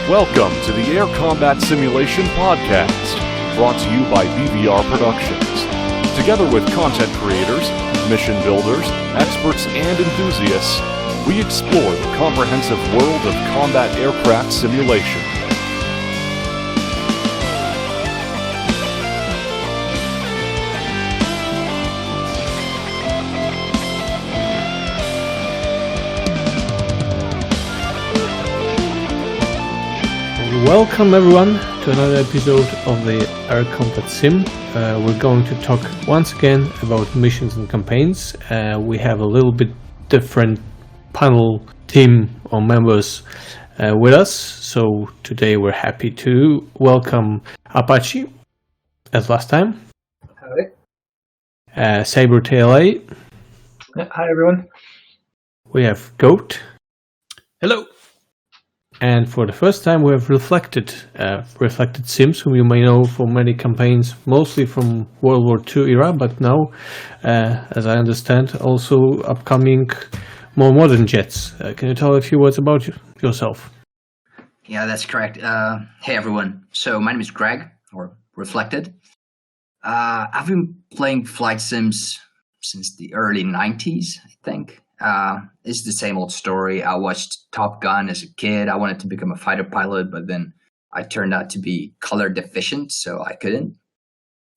Welcome to the Air Combat Simulation Podcast, brought to you by BVR Productions. Together with content creators, mission builders, experts, and enthusiasts, we explore the comprehensive world of combat aircraft simulation. Welcome everyone to another episode of the Air Combat Sim. We're going to talk once again about missions and campaigns. We have a little bit different panel team or members with us. So today we're happy to welcome Apache as last time. Hi. Sabre-TLA. Hi everyone. We have Goat. Hello. And for the first time, we have Reflected Sims, whom you may know from many campaigns, mostly from World War II era, but now, as I understand, also upcoming more modern jets. Can you tell a few words about yourself? Yeah, that's correct. Hey everyone. So my name is Greg, or Reflected. I've been playing flight sims since the early 90s, I think. It's the same old story. I watched Top Gun as a kid. I wanted to become a fighter pilot, but then I turned out to be color deficient, so I couldn't.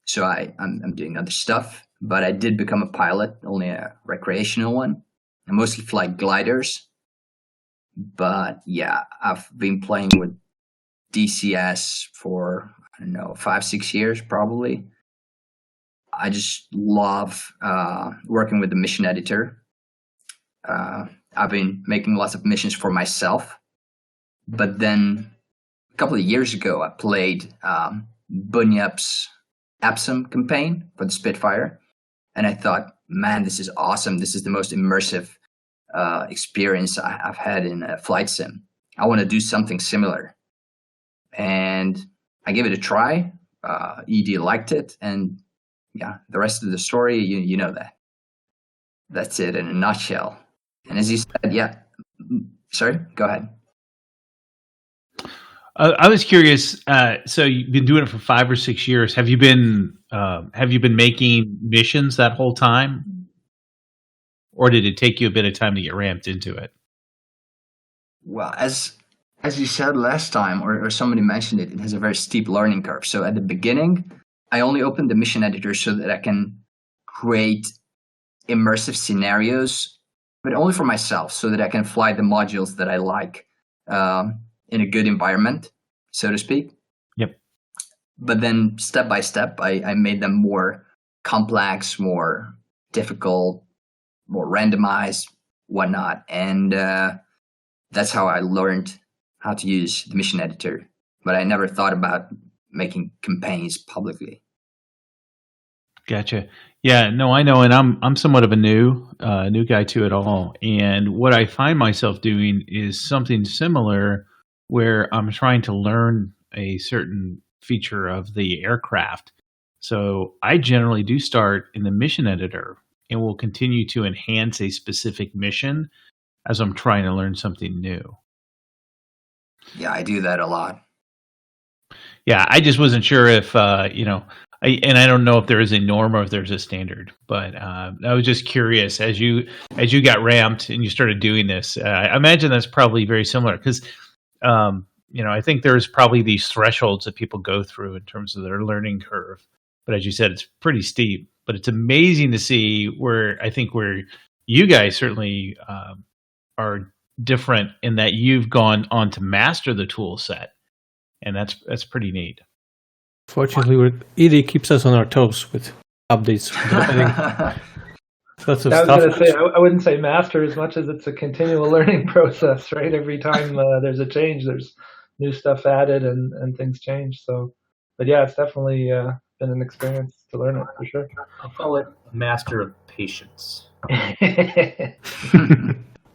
So I'm doing other stuff, but I did become a pilot, only a recreational one. I mostly fly gliders. But yeah, I've been playing with DCS for, 5-6 years probably. I just love working with the mission editor. I've been making lots of missions for myself, but then a couple of years ago I played Bunyap's Epsom campaign for the Spitfire, and I thought, man, this is awesome. This is the most immersive experience I've had in a flight sim. I want to do something similar, and I gave it a try. Edie liked it, and yeah, the rest of the story, you know that. That's it in a nutshell. And as you said, yeah. Sorry, go ahead. I was curious. So you've been doing it for 5 or 6 years. Have you been making missions that whole time, or did it take you a bit of time to get ramped into it? Well, as you said last time, or somebody mentioned it, it has a very steep learning curve. So at the beginning, I only opened the mission editor so that I can create immersive scenarios, but only for myself, so that I can fly the modules that I like in a good environment, so to speak. Yep. But then step by step, I made them more complex, more difficult, more randomized, whatnot. And that's how I learned how to use the mission editor. But I never thought about making campaigns publicly. Gotcha. Yeah, no, I know, and I'm somewhat of a new guy to it all. And what I find myself doing is something similar, where I'm trying to learn a certain feature of the aircraft. So I generally do start in the mission editor, and will continue to enhance a specific mission as I'm trying to learn something new. Yeah, I do that a lot. Yeah, I just wasn't sure if and I don't know if there is a norm or if there's a standard, but I was just curious as you got ramped and you started doing this. I imagine that's probably very similar because, I think there's probably these thresholds that people go through in terms of their learning curve. But as you said, it's pretty steep. But it's amazing to see where you guys certainly are different in that you've gone on to master the tool set, and that's pretty neat. Fortunately, Edie keeps us on our toes with updates. Lots of I was stuff. going to say, I wouldn't say master as much as it's a continual learning process, right? Every time there's a change, there's new stuff added and things change. So, but yeah, it's definitely been an experience to learn it for sure. I'll call it a master of patience. Yeah,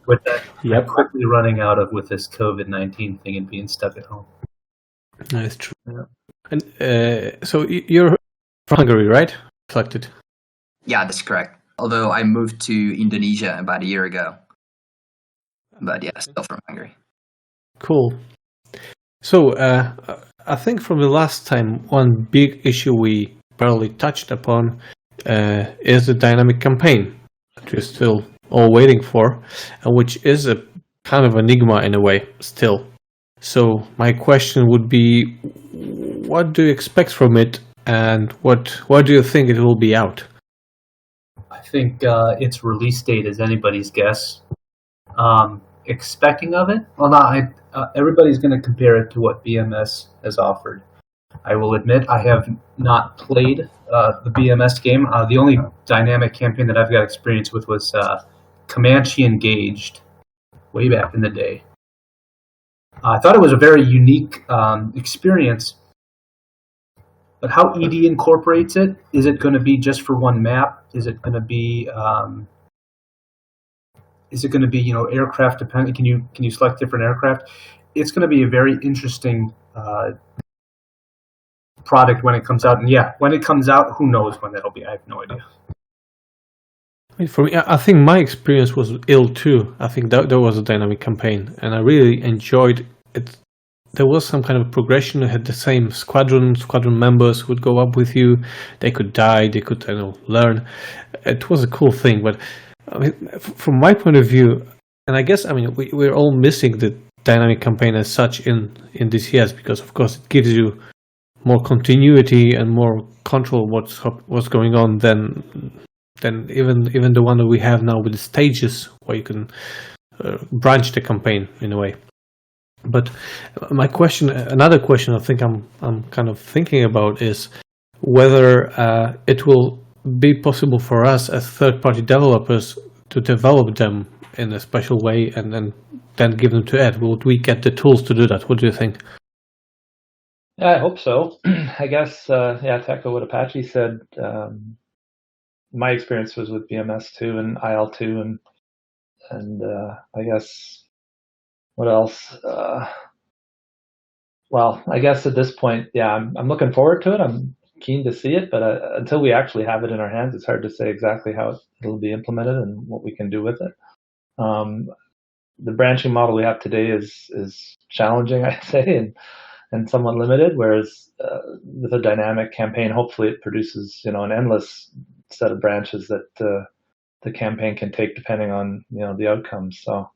With that, quickly running out of with this COVID-19 thing and being stuck at home. That's true. Yeah. And so you're from Hungary, right? Reflected. Yeah, that's correct. Although I moved to Indonesia about a year ago. But yeah, still from Hungary. Cool. So, I think from the last time, one big issue we barely touched upon is the dynamic campaign that we're still all waiting for, which is a kind of enigma in a way still. So my question would be, what do you expect from it, and what do you think it will be out? I think its release date is anybody's guess. Expecting of it? Well, no. Everybody's going to compare it to what BMS has offered. I will admit I have not played the BMS game. The only dynamic campaign that I've got experience with was Comanche Engaged, way back in the day. I thought it was a very unique experience, but how Edie incorporates it, is it going to be just for one map? Is it going to be aircraft dependent? Can you select different aircraft? It's going to be a very interesting product when it comes out. And yeah, when it comes out, who knows when that'll be? I have no idea. For me, I think my experience was ill too. I think that there was a dynamic campaign, and I really enjoyed it. There was some kind of progression. You had the same squadron members would go up with you. They could die. They could learn. It was a cool thing. But I mean, from my point of view, and I guess we're all missing the dynamic campaign as such in DCS, because of course it gives you more continuity and more control what's going on than even the one that we have now with the stages, where you can branch the campaign in a way. But another question I think I'm kind of thinking about is whether it will be possible for us as third-party developers to develop them in a special way and then give them to Ed. Would we get the tools to do that? What do you think? Yeah, I hope so. I guess, to echo what Apache said, my experience was with BMS2 and IL2, and I guess what else? Well, I guess at this point, I'm looking forward to it. I'm keen to see it, but until we actually have it in our hands, it's hard to say exactly how it'll be implemented and what we can do with it. The branching model we have today is challenging, I'd say, and somewhat limited, whereas with a dynamic campaign, hopefully it produces an endless set of branches that the campaign can take depending on the outcomes. So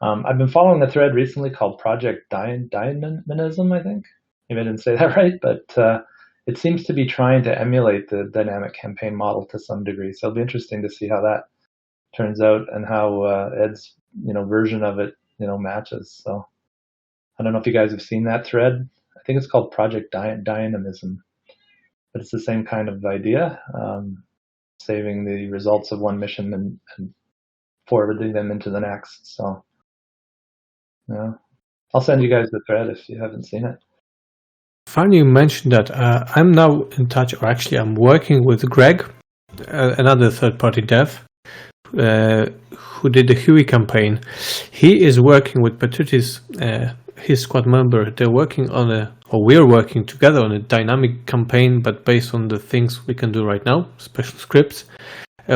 I've been following a thread recently called Project Dynamism, I think. Maybe I didn't say that right, but it seems to be trying to emulate the dynamic campaign model to some degree. So it'll be interesting to see how that turns out and how Ed's version of it matches. So I don't know if you guys have seen that thread. I think it's called Project Dynamism, but it's the same kind of idea, saving the results of one mission and forwarding them into the next. So I'll send you guys the thread if you haven't seen it. Funny you mentioned that. I'm now in touch, or actually I'm working with Greg, another third-party dev, who did the Huey campaign. He is working with Patuti's, his squad member. They're working we're working together on a dynamic campaign, but based on the things we can do right now, special scripts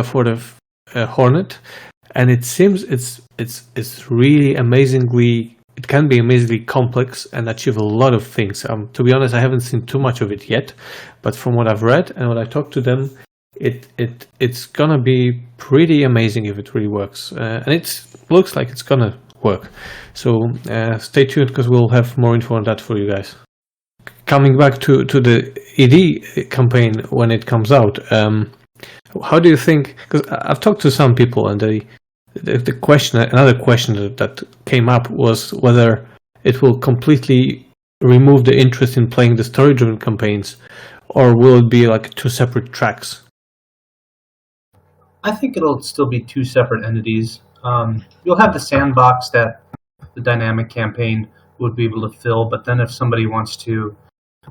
for the Hornet. And it seems it's really amazingly. It can be amazingly complex and achieve a lot of things. To be honest, I haven't seen too much of it yet, but from what I've read and when I talked to them, it's gonna be pretty amazing if it really works, and it looks like it's gonna work. So stay tuned, because we'll have more info on that for you guys. Coming back to the Edie campaign when it comes out, how do you think? Because I've talked to some people, and another question that came up was whether it will completely remove the interest in playing the story-driven campaigns, or will it be like two separate tracks? I think it'll still be two separate entities. You'll have the sandbox that the dynamic campaign would be able to fill, but then if somebody wants to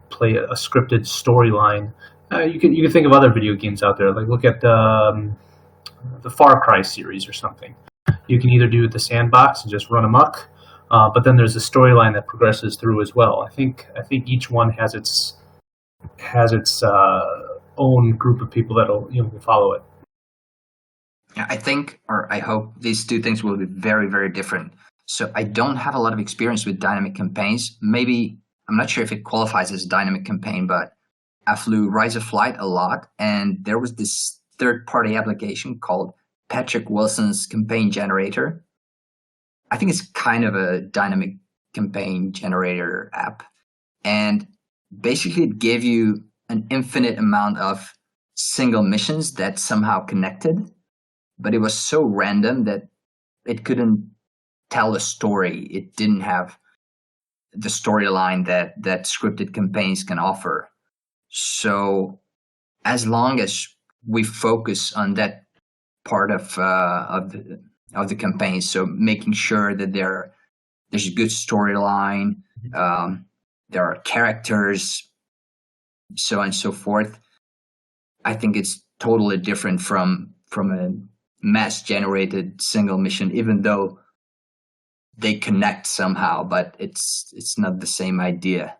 play a scripted storyline, you can think of other video games out there. Like look at the Far Cry series or something. You can either do the sandbox and just run amok, but then there's a storyline that progresses through as well. I think each one has its own group of people that'll follow it. Yeah, I think, or I hope, these two things will be very, very different. So I don't have a lot of experience with dynamic campaigns. Maybe, I'm not sure if it qualifies as a dynamic campaign, but I flew Rise of Flight a lot, and there was this third-party application called Patrick Wilson's Campaign Generator. I think it's kind of a dynamic campaign generator app. And basically it gave you an infinite amount of single missions that somehow connected, but it was so random that it couldn't tell a story. It didn't have the storyline that scripted campaigns can offer. So as long as we focus on that part of the campaign, so making sure that there's a good storyline, there are characters, so on and so forth, I think it's totally different from a mass generated single mission, even though they connect somehow, but it's not the same idea.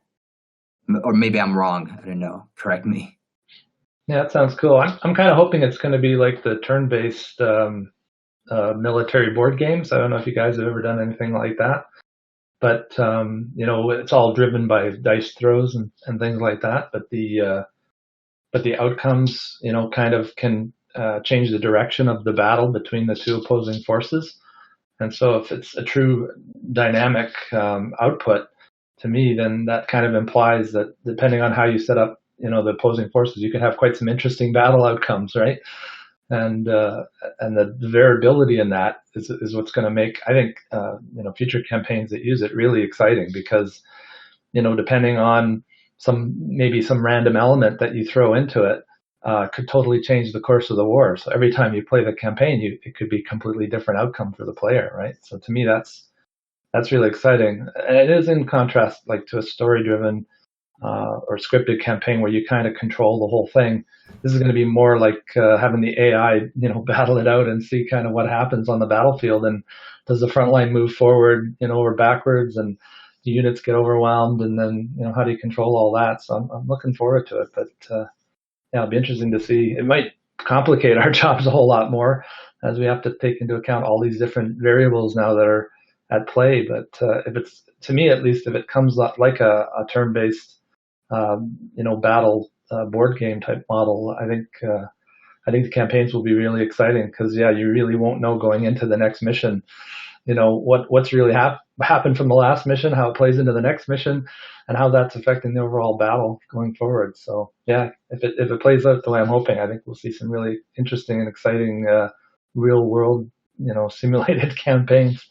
Or maybe I'm wrong. I don't know. Correct me. Yeah, that sounds cool. I'm kind of hoping it's going to be like the turn-based military board games. I don't know if you guys have ever done anything like that, but it's all driven by dice throws and things like that. But the outcomes, kind of can change the direction of the battle between the two opposing forces. And so if it's a true dynamic output, to me, then that kind of implies that depending on how you set up, the opposing forces, you can have quite some interesting battle outcomes, right? And the variability in that is what's going to make, I think, future campaigns that use it really exciting, because, depending on some random element that you throw into it, could totally change the course of the war. So every time you play the campaign, it could be a completely different outcome for the player, right? So to me, that's really exciting. And it is in contrast, like, to a story-driven or scripted campaign where you kind of control the whole thing. This is going to be more like having the AI, battle it out and see kind of what happens on the battlefield, and does the front line move forward, or backwards, and the units get overwhelmed, and then how do you control all that? So I'm looking forward to it, but it'll be interesting to see. It might complicate our jobs a whole lot more, as we have to take into account all these different variables now that are at play. But if it's, to me at least, if it comes like a turn-based battle board game type model, I think the campaigns will be really exciting, because you really won't know going into the next mission, what's really happened from the last mission, how it plays into the next mission, and how that's affecting the overall battle going forward. So if it plays out the way I'm hoping, I think we'll see some really interesting and exciting real world simulated campaigns.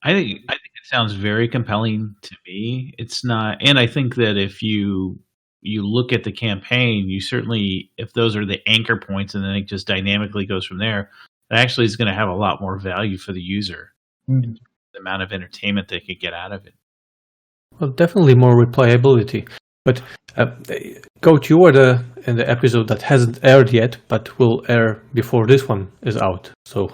I think it sounds very compelling to me. It's not, and I think that if you look at the campaign, you certainly, if those are the anchor points, and then it just dynamically goes from there, it actually is going to have a lot more value for the user. Mm-hmm. The amount of entertainment they could get out of it. Well, definitely more replayability. But Goat, you were in the episode that hasn't aired yet, but will air before this one is out. So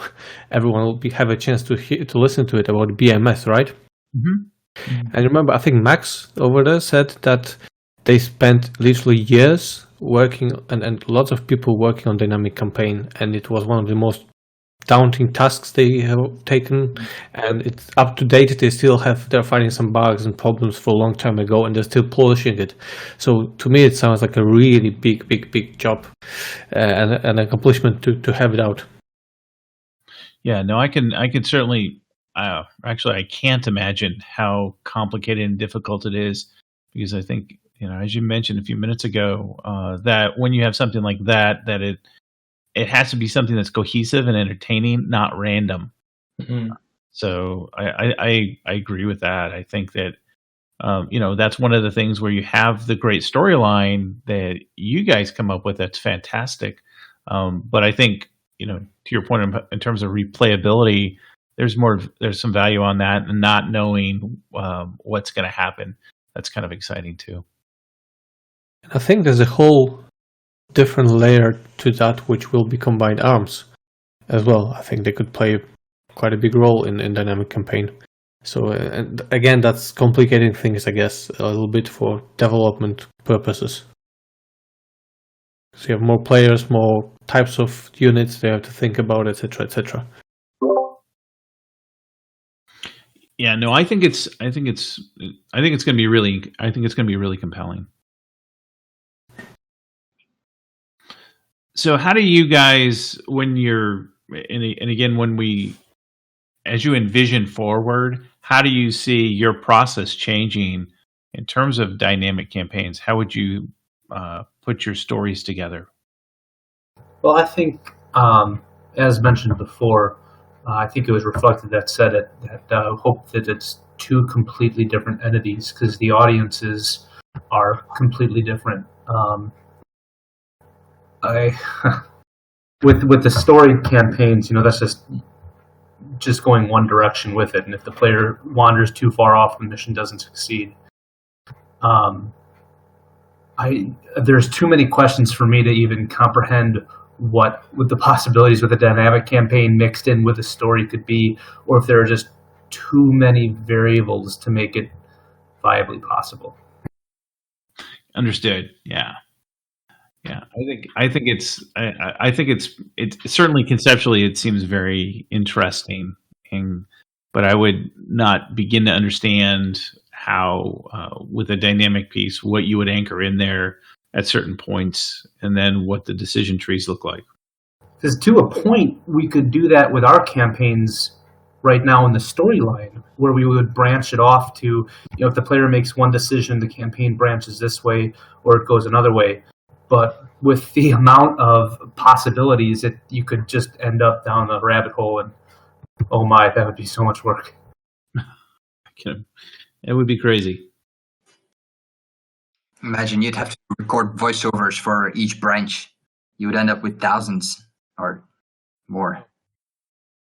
everyone will have a chance to listen to it about BMS, right? Mm-hmm. And remember, I think Max over there said that they spent literally years working, and lots of people working on dynamic campaign, and it was one of the most daunting tasks they have taken, and it's up to date. They're finding some bugs and problems for a long time ago, and they're still polishing it. So to me, it sounds like a really big job and an accomplishment to have it out. Yeah, no, I can certainly. Actually, I can't imagine how complicated and difficult it is, because I think, as you mentioned a few minutes ago, that when you have something like that it has to be something that's cohesive and entertaining, not random. Mm-hmm. So I agree with that. I think that that's one of the things where you have the great storyline that you guys come up with. That's fantastic. But I think to your point in terms of replayability, there's some value on that, and not knowing what's going to happen. That's kind of exciting too. I think there's a whole different layer to that, which will be combined arms as well. I think they could play quite a big role in dynamic campaign. So and again, that's complicating things, I guess, a little bit for development purposes. So you have more players, more types of units they have to think about, etc., etc. Yeah, no, I think it's going to be really compelling. So how do you guys, when you're, and again, as you envision forward, how do you see your process changing in terms of dynamic campaigns? How would you put your stories together? Well, I think, as mentioned before, I think it was Reflected that said it, that hope that it's two completely different entities because the audiences are completely different. With the story campaigns, that's just going one direction with it, and if the player wanders too far off, the mission doesn't succeed. There's too many questions for me to even comprehend what the possibilities with a dynamic campaign mixed in with a story could be, or if there are just too many variables to make it viably possible. Understood. Yeah. I think it's certainly conceptually it seems very interesting, but I would not begin to understand how with a dynamic piece what you would anchor in there at certain points, and then what the decision trees look like. Because to a point, we could do that with our campaigns right now in the storyline, where we would branch it off to, if the player makes one decision, the campaign branches this way, or it goes another way. But with the amount of possibilities, you could just end up down a rabbit hole, and oh my, that would be so much work. It would be crazy. Imagine you'd have to record voiceovers for each branch. You would end up with thousands or more.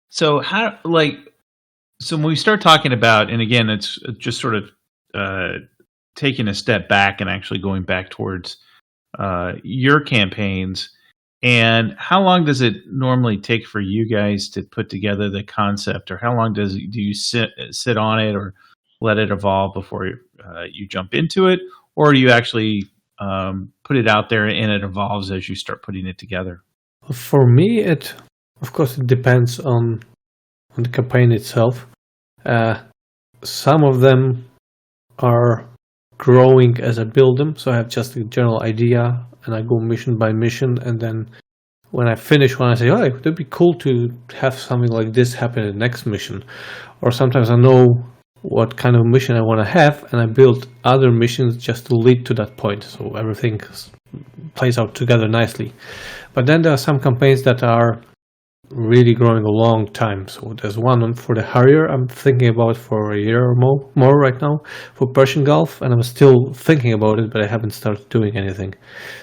So when we start talking about, and again, it's just sort of taking a step back and actually going back towards your campaigns, and how long does it normally take for you guys to put together the concept, or how long do you sit on it or let it evolve before you jump into it, or do you actually put it out there and it evolves as you start putting it together? For me, of course it depends on the campaign itself. Some of them are growing as I build them, so I have just a general idea and I go mission by mission, and then when I finish one I say, oh, it would be cool to have something like this happen in the next mission. Or sometimes I know what kind of mission I want to have, and I build other missions just to lead to that point, so everything plays out together nicely. But then there are some campaigns that are really growing a long time. So there's one for the Harrier I'm thinking about for a year or more right now, for Persian Gulf, and I'm still thinking about it, but I haven't started doing anything.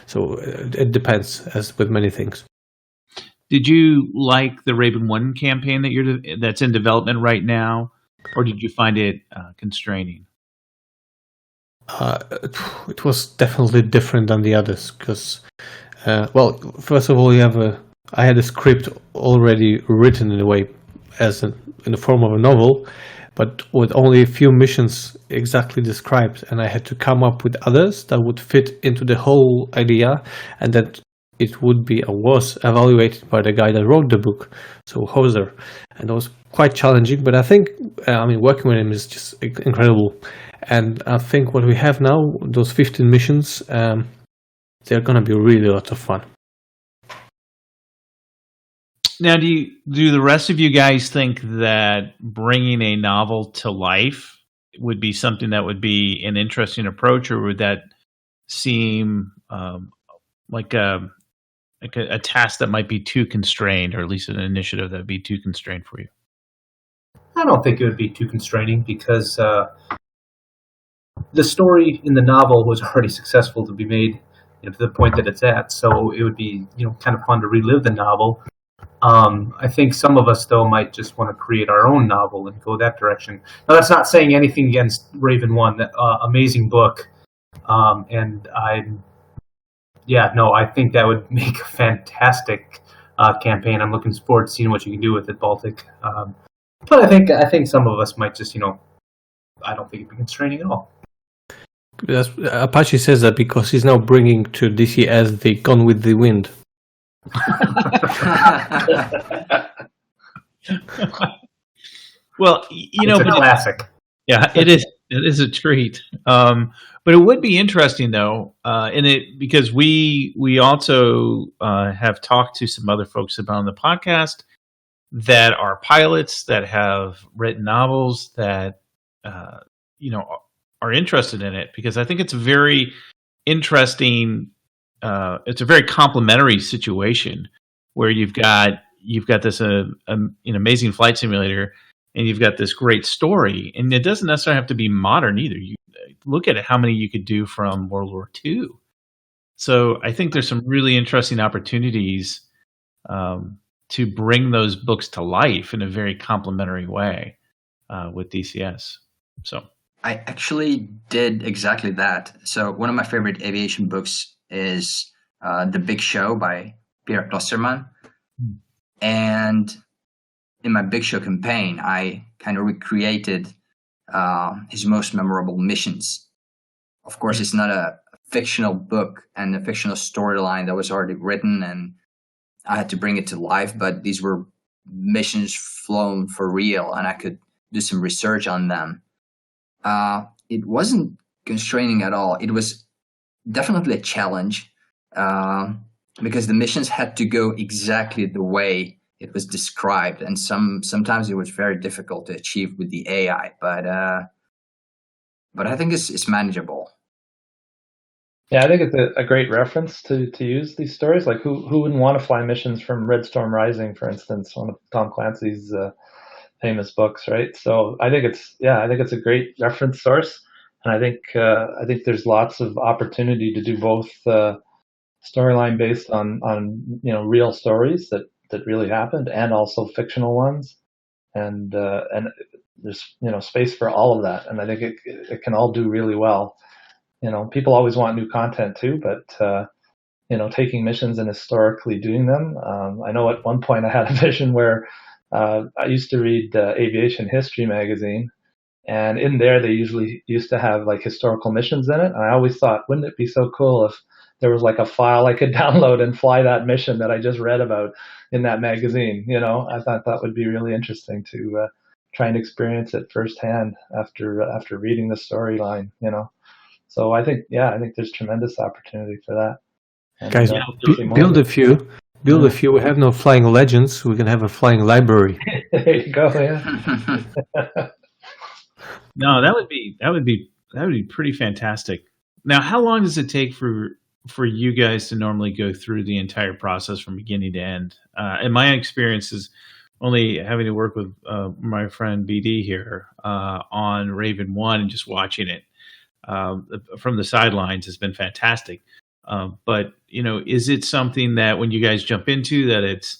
So it depends, as with many things. Did you like the Raven 1 campaign that's in development right now, or did you find it constraining? It was definitely different than the others because, first of all, I had a script already written in a way in the form of a novel, but with only a few missions exactly described, and I had to come up with others that would fit into the whole idea, and that it was evaluated by the guy that wrote the book, so Hoser, and it was quite challenging, but I think working with him is just incredible. And I think what we have now, those 15 missions, they're going to be really a lot of fun. Now, do the rest of you guys think that bringing a novel to life would be something that would be an interesting approach, or would that seem like a task that might be too constrained, or at least an initiative that would be too constrained for you? I don't think it would be too constraining because the story in the novel was already successful to be made to the point that it's at. So it would be kind of fun to relive the novel. I think some of us, though, might just want to create our own novel and go that direction. Now, that's not saying anything against Raven 1, that amazing book. And I think that would make a fantastic campaign. I'm looking forward to seeing what you can do with it, Baltic. But I think some of us might just, I don't think it'd be constraining at all. Apache says that because he's now bringing to DCS the Gone with the Wind. Well, It's a classic. yeah, it is. It is a treat. But it would be interesting though, because we also have talked to some other folks about on the podcast that are pilots that have written novels that are interested in it, because I think it's a very interesting. It's a very complementary situation where you've got this an amazing flight simulator, and you've got this great story, and it doesn't necessarily have to be modern either. You look at it, how many you could do from World War II. So I think there's some really interesting opportunities to bring those books to life in a very complementary way with DCS. So I actually did exactly that. So one of my favorite aviation books is The Big Show by Pierre Klosterman. And in my Big Show campaign, I kind of recreated his most memorable missions. Of course, it's not a fictional book and a fictional storyline that was already written, and I had to bring it to life, but these were missions flown for real, and I could do some research on them. It wasn't constraining at all. It was definitely a challenge because the missions had to go exactly the way it was described, and sometimes it was very difficult to achieve with the AI. But I think it's manageable. Yeah, I think it's a great reference to use these stories. Like, who wouldn't want to fly missions from Red Storm Rising, for instance, one of Tom Clancy's famous books, right? So I think it's a great reference source, and I think there's lots of opportunity to do both storyline based on real stories that really happened, and also fictional ones, and there's space for all of that, and I think it can all do really well. People always want new content too, but taking missions and historically doing them. I know at one point I had a vision where I used to read Aviation History magazine, and in there they usually used to have like historical missions in it. And I always thought, wouldn't it be so cool if there was like a file I could download and fly that mission that I just read about in that magazine? I thought that would be really interesting to try and experience it firsthand after reading the storyline. So I think there's tremendous opportunity for that. And, guys, build a few. Build a few. We have no flying legends. We can have a flying library. There you go. Yeah. No, that would be pretty fantastic. Now, how long does it take for you guys to normally go through the entire process from beginning to end? In my experience is only having to work with my friend BD here on Raven 1 and just watching it from the sidelines has been fantastic. But is it something that when you guys jump into that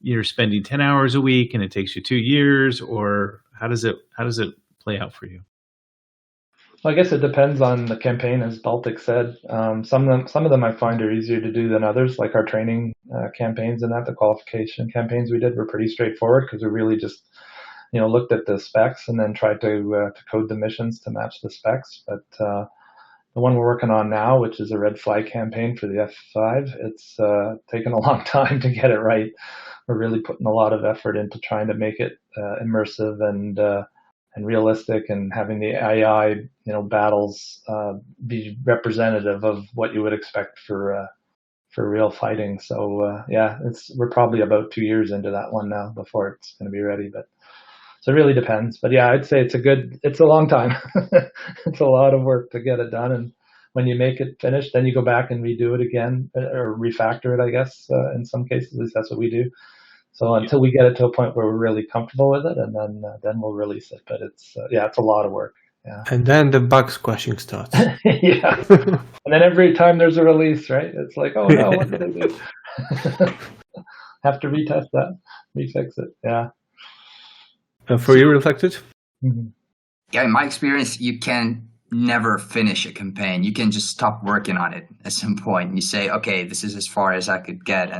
you're spending 10 hours a week and it takes you 2 years, or how does it play out for you? Well, I guess it depends on the campaign, as Baltic said. Some of them I find are easier to do than others, like our training campaigns and the qualification campaigns we did were pretty straightforward because we really just looked at the specs and then tried to code the missions to match the specs. But the one we're working on now, which is a red flag campaign for the F5, it's taken a long time to get it right. We're really putting a lot of effort into trying to make it immersive and realistic, and having the AI battles be representative of what you would expect for real fighting. So we're probably about 2 years into that one now before it's going to be ready. But so it really depends. But yeah, I'd say it's a long time. It's a lot of work to get it done. And when you make it finished, then you go back and redo it again, or refactor it, I guess, in some cases. At least that's what we do. So until we get it to a point where we're really comfortable with it, and then we'll release it. But it's a lot of work. Yeah. And then the bug squashing starts. Yeah. And then every time there's a release, right? It's like, oh no, what did I do? Have to retest that, refix it. Yeah. For you, Reflected? Mm-hmm. Yeah, in my experience, you can never finish a campaign. You can just stop working on it at some point. And you say, okay, this is as far as I could get.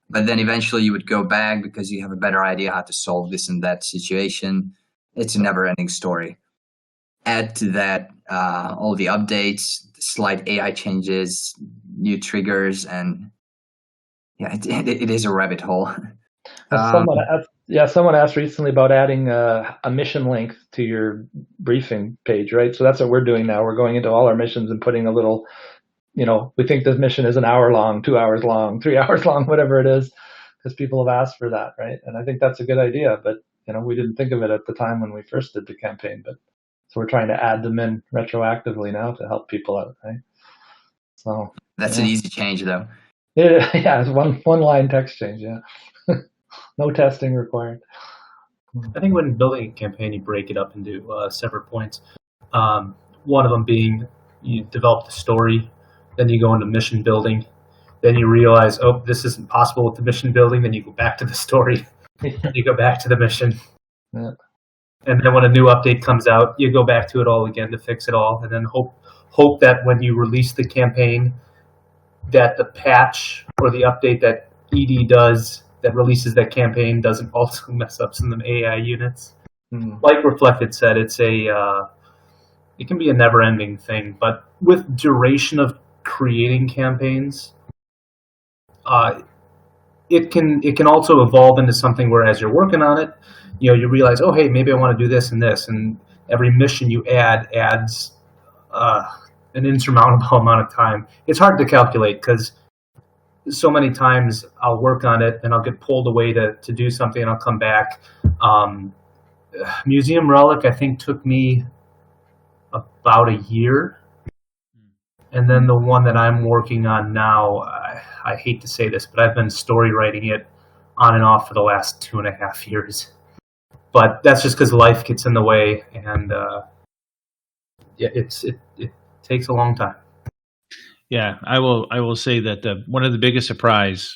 But then eventually you would go back because you have a better idea how to solve this and that situation. It's a never-ending story. Add to that all the updates, the slight AI changes, new triggers, and yeah, it is a rabbit hole. Someone asked recently about adding a mission length to your briefing page, right? So that's what we're doing now. We're going into all our missions and putting a little, we think this mission is an hour long, 2 hours long, 3 hours long, whatever it is, because people have asked for that, right? And I think that's a good idea, but we didn't think of it at the time when we first did the campaign, but so we're trying to add them in retroactively now to help people out, right? So that's an easy change, though. Yeah, it's one line text change. Yeah, no testing required. I think when building a campaign, you break it up into separate points. One of them being you develop the story, then you go into mission building, then you realize, oh, this isn't possible with the mission building. Then you go back to the story, you go back to the mission, and then when a new update comes out, you go back to it all again to fix it all, and then hope that when you release the campaign, that the patch or the update that Edie does that releases that campaign doesn't also mess up some of the AI units. Like Reflected said, it can be a never-ending thing, but with duration of creating campaigns, it can also evolve into something where as you're working on it, you realize, oh, hey, maybe I want to do this and this, and every mission you adds an insurmountable amount of time. It's hard to calculate because so many times I'll work on it and I'll get pulled away to do something and I'll come back. Museum Relic, I think, took me about a year. And then the one that I'm working on now, I hate to say this, but I've been story writing it on and off for the last 2.5 years. But that's just because life gets in the way, and it takes a long time. Yeah, I will say that one of the biggest surprise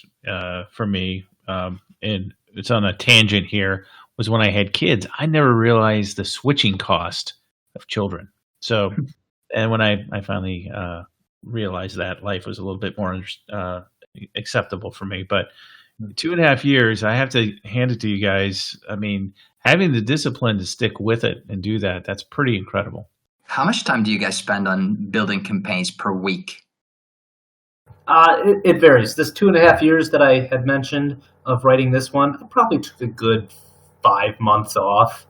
for me, and it's on a tangent here, was when I had kids. I never realized the switching cost of children. So, and when I finally realized that, life was a little bit more acceptable for me. But 2.5 years, I have to hand it to you guys. I mean, having the discipline to stick with it and do that's pretty incredible. How much time do you guys spend on building campaigns per week? It varies. This 2.5 years that I had mentioned of writing this one, I probably took a good 5 months off,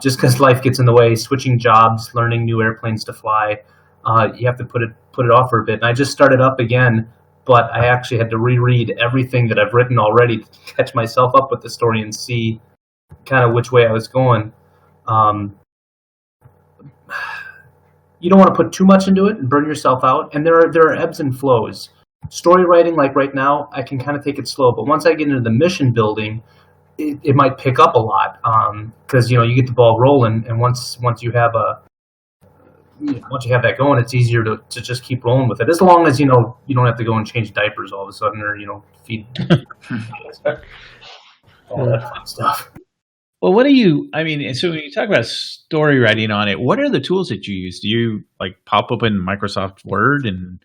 just because life gets in the way. Switching jobs, learning new airplanes to fly, you have to put it off for a bit. And I just started up again, but I actually had to reread everything that I've written already to catch myself up with the story and see kind of which way I was going. You don't want to put too much into it and burn yourself out. And there are ebbs and flows. Story writing, like right now, I can kind of take it slow. But once I get into the mission building, it might pick up a lot because you get the ball rolling. And once you have that going, it's easier to just keep rolling with it. As long as you don't have to go and change diapers all of a sudden, or feed all that fun stuff. Well, so when you talk about story writing on it, what are the tools that you use? Do you pop open Microsoft Word and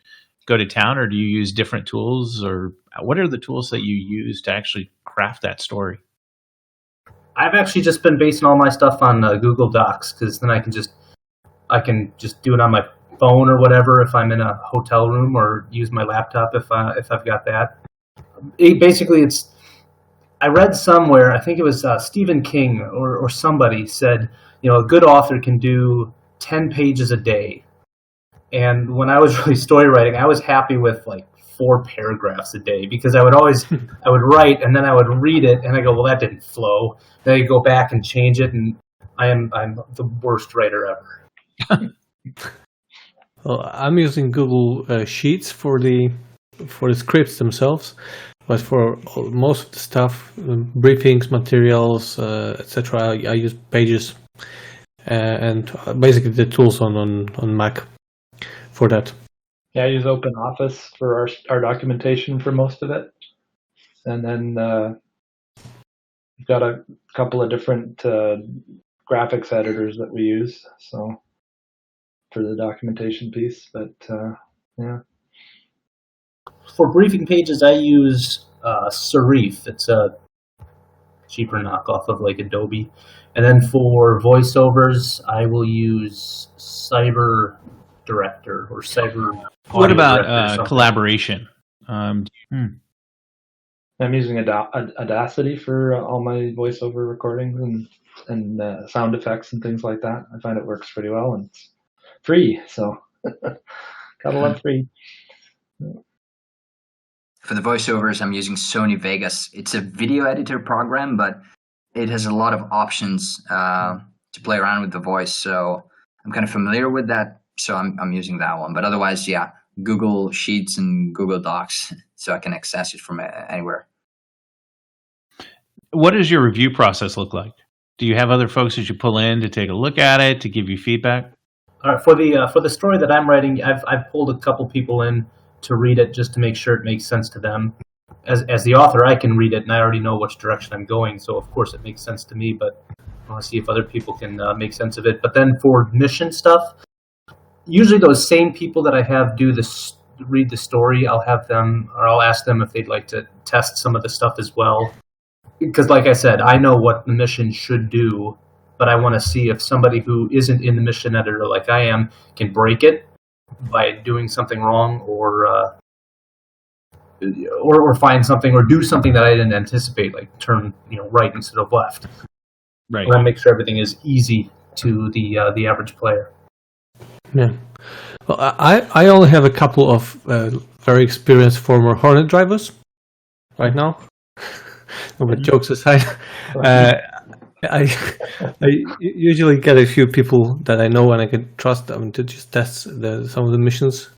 go to town, or do you use different tools, or what are the tools that you use to actually craft that story? I've actually just been basing all my stuff on Google Docs, because then I can just do it on my phone or whatever if I'm in a hotel room, or use my laptop if I've got that. I read somewhere, I think it was Stephen King or somebody said, a good author can do 10 pages a day. And when I was really story writing, I was happy with 4 paragraphs a day, because I would write and then I would read it and I go, well, that didn't flow. Then I go back and change it, and I'm the worst writer ever. Well, I'm using Google Sheets for the scripts themselves. But for most of the stuff, briefings, materials, etc., I use Pages and basically the tools on Mac for that. Yeah, I use OpenOffice for our documentation for most of it. And then we've got a couple of different graphics editors that we use for the documentation piece. But yeah. For briefing pages, I use Serif. It's a cheaper knockoff of Adobe. And then for voiceovers, I will use Sabre-Director or Sabre. What about collaboration? I'm using Audacity for all my voiceover recordings and sound effects and things like that. I find it works pretty well, and it's free, so gotta love free. For the voiceovers, I'm using Sony Vegas. It's a video editor program, but it has a lot of options to play around with the voice. So I'm kind of familiar with that. So I'm using that one. But otherwise, yeah, Google Sheets and Google Docs, so I can access it from anywhere. What does your review process look like? Do you have other folks that you pull in to take a look at it, to give you feedback? All right, for the story that I'm writing, I've pulled a couple people in to read it just to make sure it makes sense to them. As the author, I can read it and I already know which direction I'm going, so of course it makes sense to me. But I want to see if other people can make sense of it. But then for mission stuff, usually those same people that I have read the story, I'll have them, or I'll ask them if they'd like to test some of the stuff as well. Because like I said, I know what the mission should do, but I want to see if somebody who isn't in the mission editor like I am can break it by doing something wrong, or find something or do something that I didn't anticipate, like turn right instead of left. Right. I want to make sure everything is easy to the average player. Yeah. Well, I only have a couple of very experienced former Hornet drivers right now. But jokes aside, I usually get a few people that I know and I can trust them to just test some of the missions.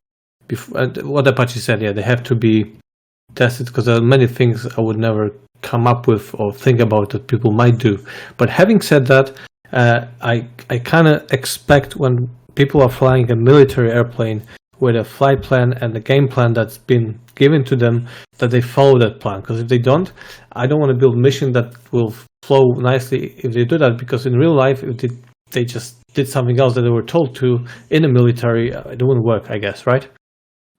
Before, what Apache said, yeah, they have to be tested because there are many things I would never come up with or think about that people might do. But having said that, I kind of expect when people are flying a military airplane with a flight plan and a game plan that's been given to them, that they follow that plan. Because if they don't, I don't want to build a mission that will flow nicely if they do that, because in real life, if they just did something else that they were told to in the military, it wouldn't work, I guess, right?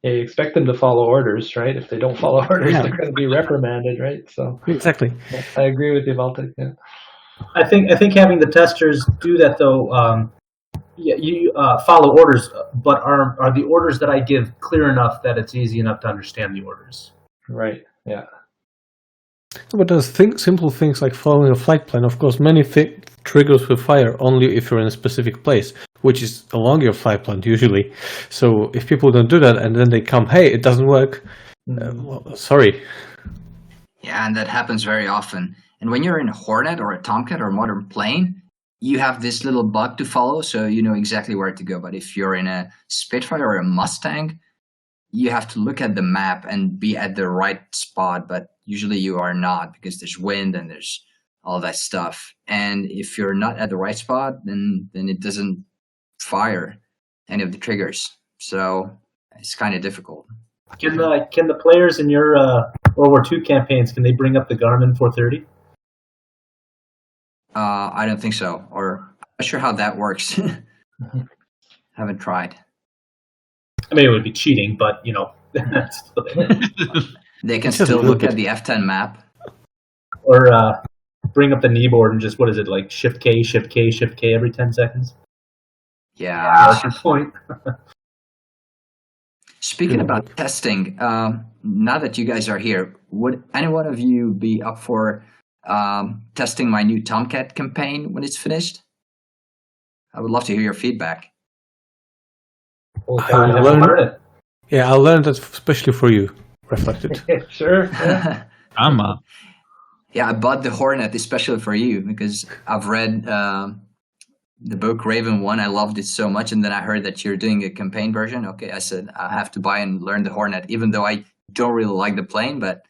Yeah, you expect them to follow orders, right? If they don't follow orders, Yeah. they're going to be reprimanded, right? So Exactly. I agree with you, Baltic. Yeah. I think having the testers do that though. You follow orders, but are the orders that I give clear enough that it's easy enough to understand the orders? Right. Yeah. But there's simple things like following a flight plan. Of course, many triggers will fire only if you're in a specific place, which is along your flight plan usually. So if people don't do that and then they come, hey, it doesn't work, well, sorry. Yeah, and that happens very often. And when you're in a Hornet or a Tomcat or a modern plane, you have this little bug to follow, so you know exactly where to go. But if you're in a Spitfire or a Mustang, you have to look at the map and be at the right spot, but usually you are not, because there's wind and there's all that stuff. And if you're not at the right spot, then it doesn't fire any of the triggers. So it's kind of difficult. Can the players in your World War II campaigns, can they bring up the Garmin 430? I don't think so, or I'm not sure how that works. Haven't tried. I mean, it would be cheating, but They can still look at the F10 map. Or bring up the kneeboard and just, what is it, like Shift K, Shift K, Shift K every 10 seconds? Yeah. That's your point. Speaking about testing, now that you guys are here, would any one of you be up for testing my new Tomcat campaign when it's finished? I would love to hear your feedback. I'll learn it. Yeah, I'll learn that especially for you, Reflected. Sure. Yeah. I'm up. Yeah, I bought the Hornet especially for you because I've read the book Raven 1. I loved it so much, and then I heard that you're doing a campaign version. Okay, I said I have to buy and learn the Hornet, even though I don't really like the plane, but...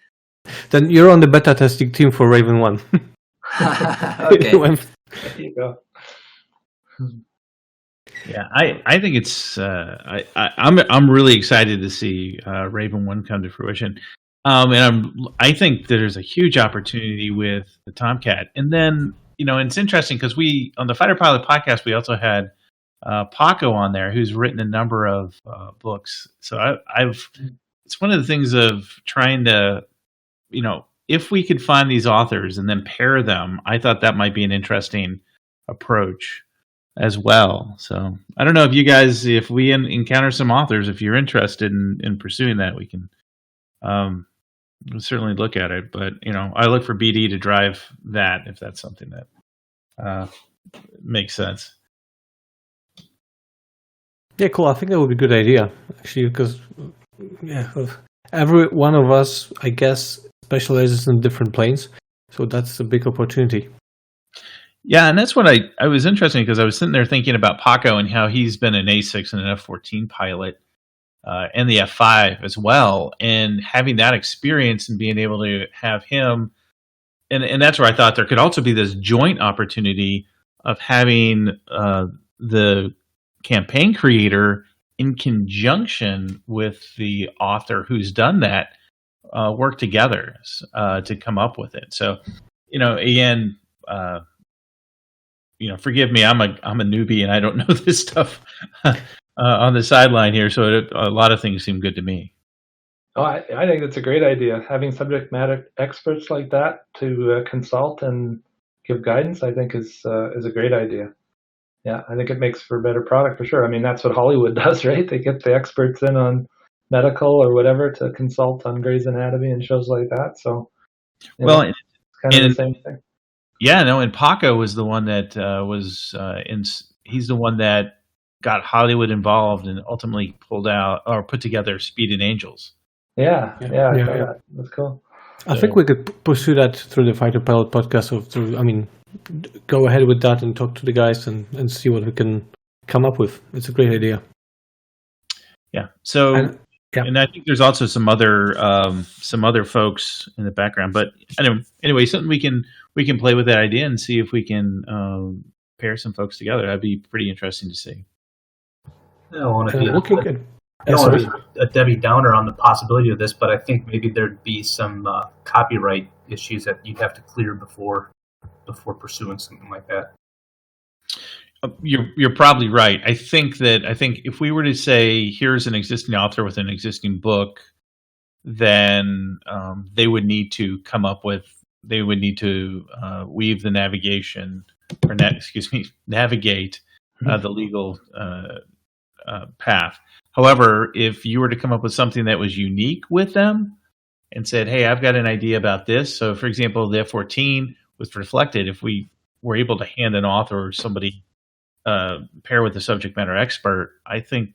Then you're on the beta testing team for Raven 1. Okay. There you go. Yeah, I think it's I'm really excited to see Raven 1 come to fruition. And I think that there's a huge opportunity with the Tomcat. And then, it's interesting because we, on the Fighter Pilot podcast, we also had Paco on there, who's written a number of books. So it's one of the things of trying to, if we could find these authors and then pair them, I thought that might be an interesting approach as well. So I don't know if you guys, if we encounter some authors, if you're interested in pursuing that, we can we'll certainly look at it. But I look for BD to drive that if that's something that makes sense. Yeah, cool. I think that would be a good idea, actually, because every one of us, I guess, specializes in different planes. So that's a big opportunity. Yeah, and that's what I was interested in, because I was sitting there thinking about Paco and how he's been an A6 and an F-14 pilot and the F-5 as well. And having that experience and being able to have him, and that's where I thought there could also be this joint opportunity of having the campaign creator in conjunction with the author who's done that work together to come up with it. So, again, forgive me, I'm a newbie and I don't know this stuff on the sideline here. So a lot of things seem good to me. Oh, I think that's a great idea. Having subject matter experts like that to consult and give guidance, I think is a great idea. Yeah, I think it makes for a better product for sure. I mean, that's what Hollywood does, right? They get the experts in on medical or whatever to consult on Grey's Anatomy and shows like that. So, it's kind of the same thing. Yeah, no, and Paco was the one that he's the one that got Hollywood involved and ultimately pulled out or put together Speed and Angels. Yeah. That's cool. I think we could pursue that through the Fighter Pilot podcast, go ahead with that and talk to the guys and see what we can come up with. It's a great idea. Yeah. So, and I think there's also some other folks in the background, but anyway, something we can play with that idea and see if we can pair some folks together. That'd be pretty interesting to see. I don't want to be a Debbie Downer on the possibility of this, but I think maybe there'd be some copyright issues that you'd have to clear before pursuing something like that. You're probably right. I think if we were to say here's an existing author with an existing book, then they would need to weave the navigation or navigate the legal path. However, if you were to come up with something that was unique with them and said, hey, I've got an idea about this. So for example, the F-14 was Reflected. If we were able to hand an author or somebody pair with a subject matter expert, I think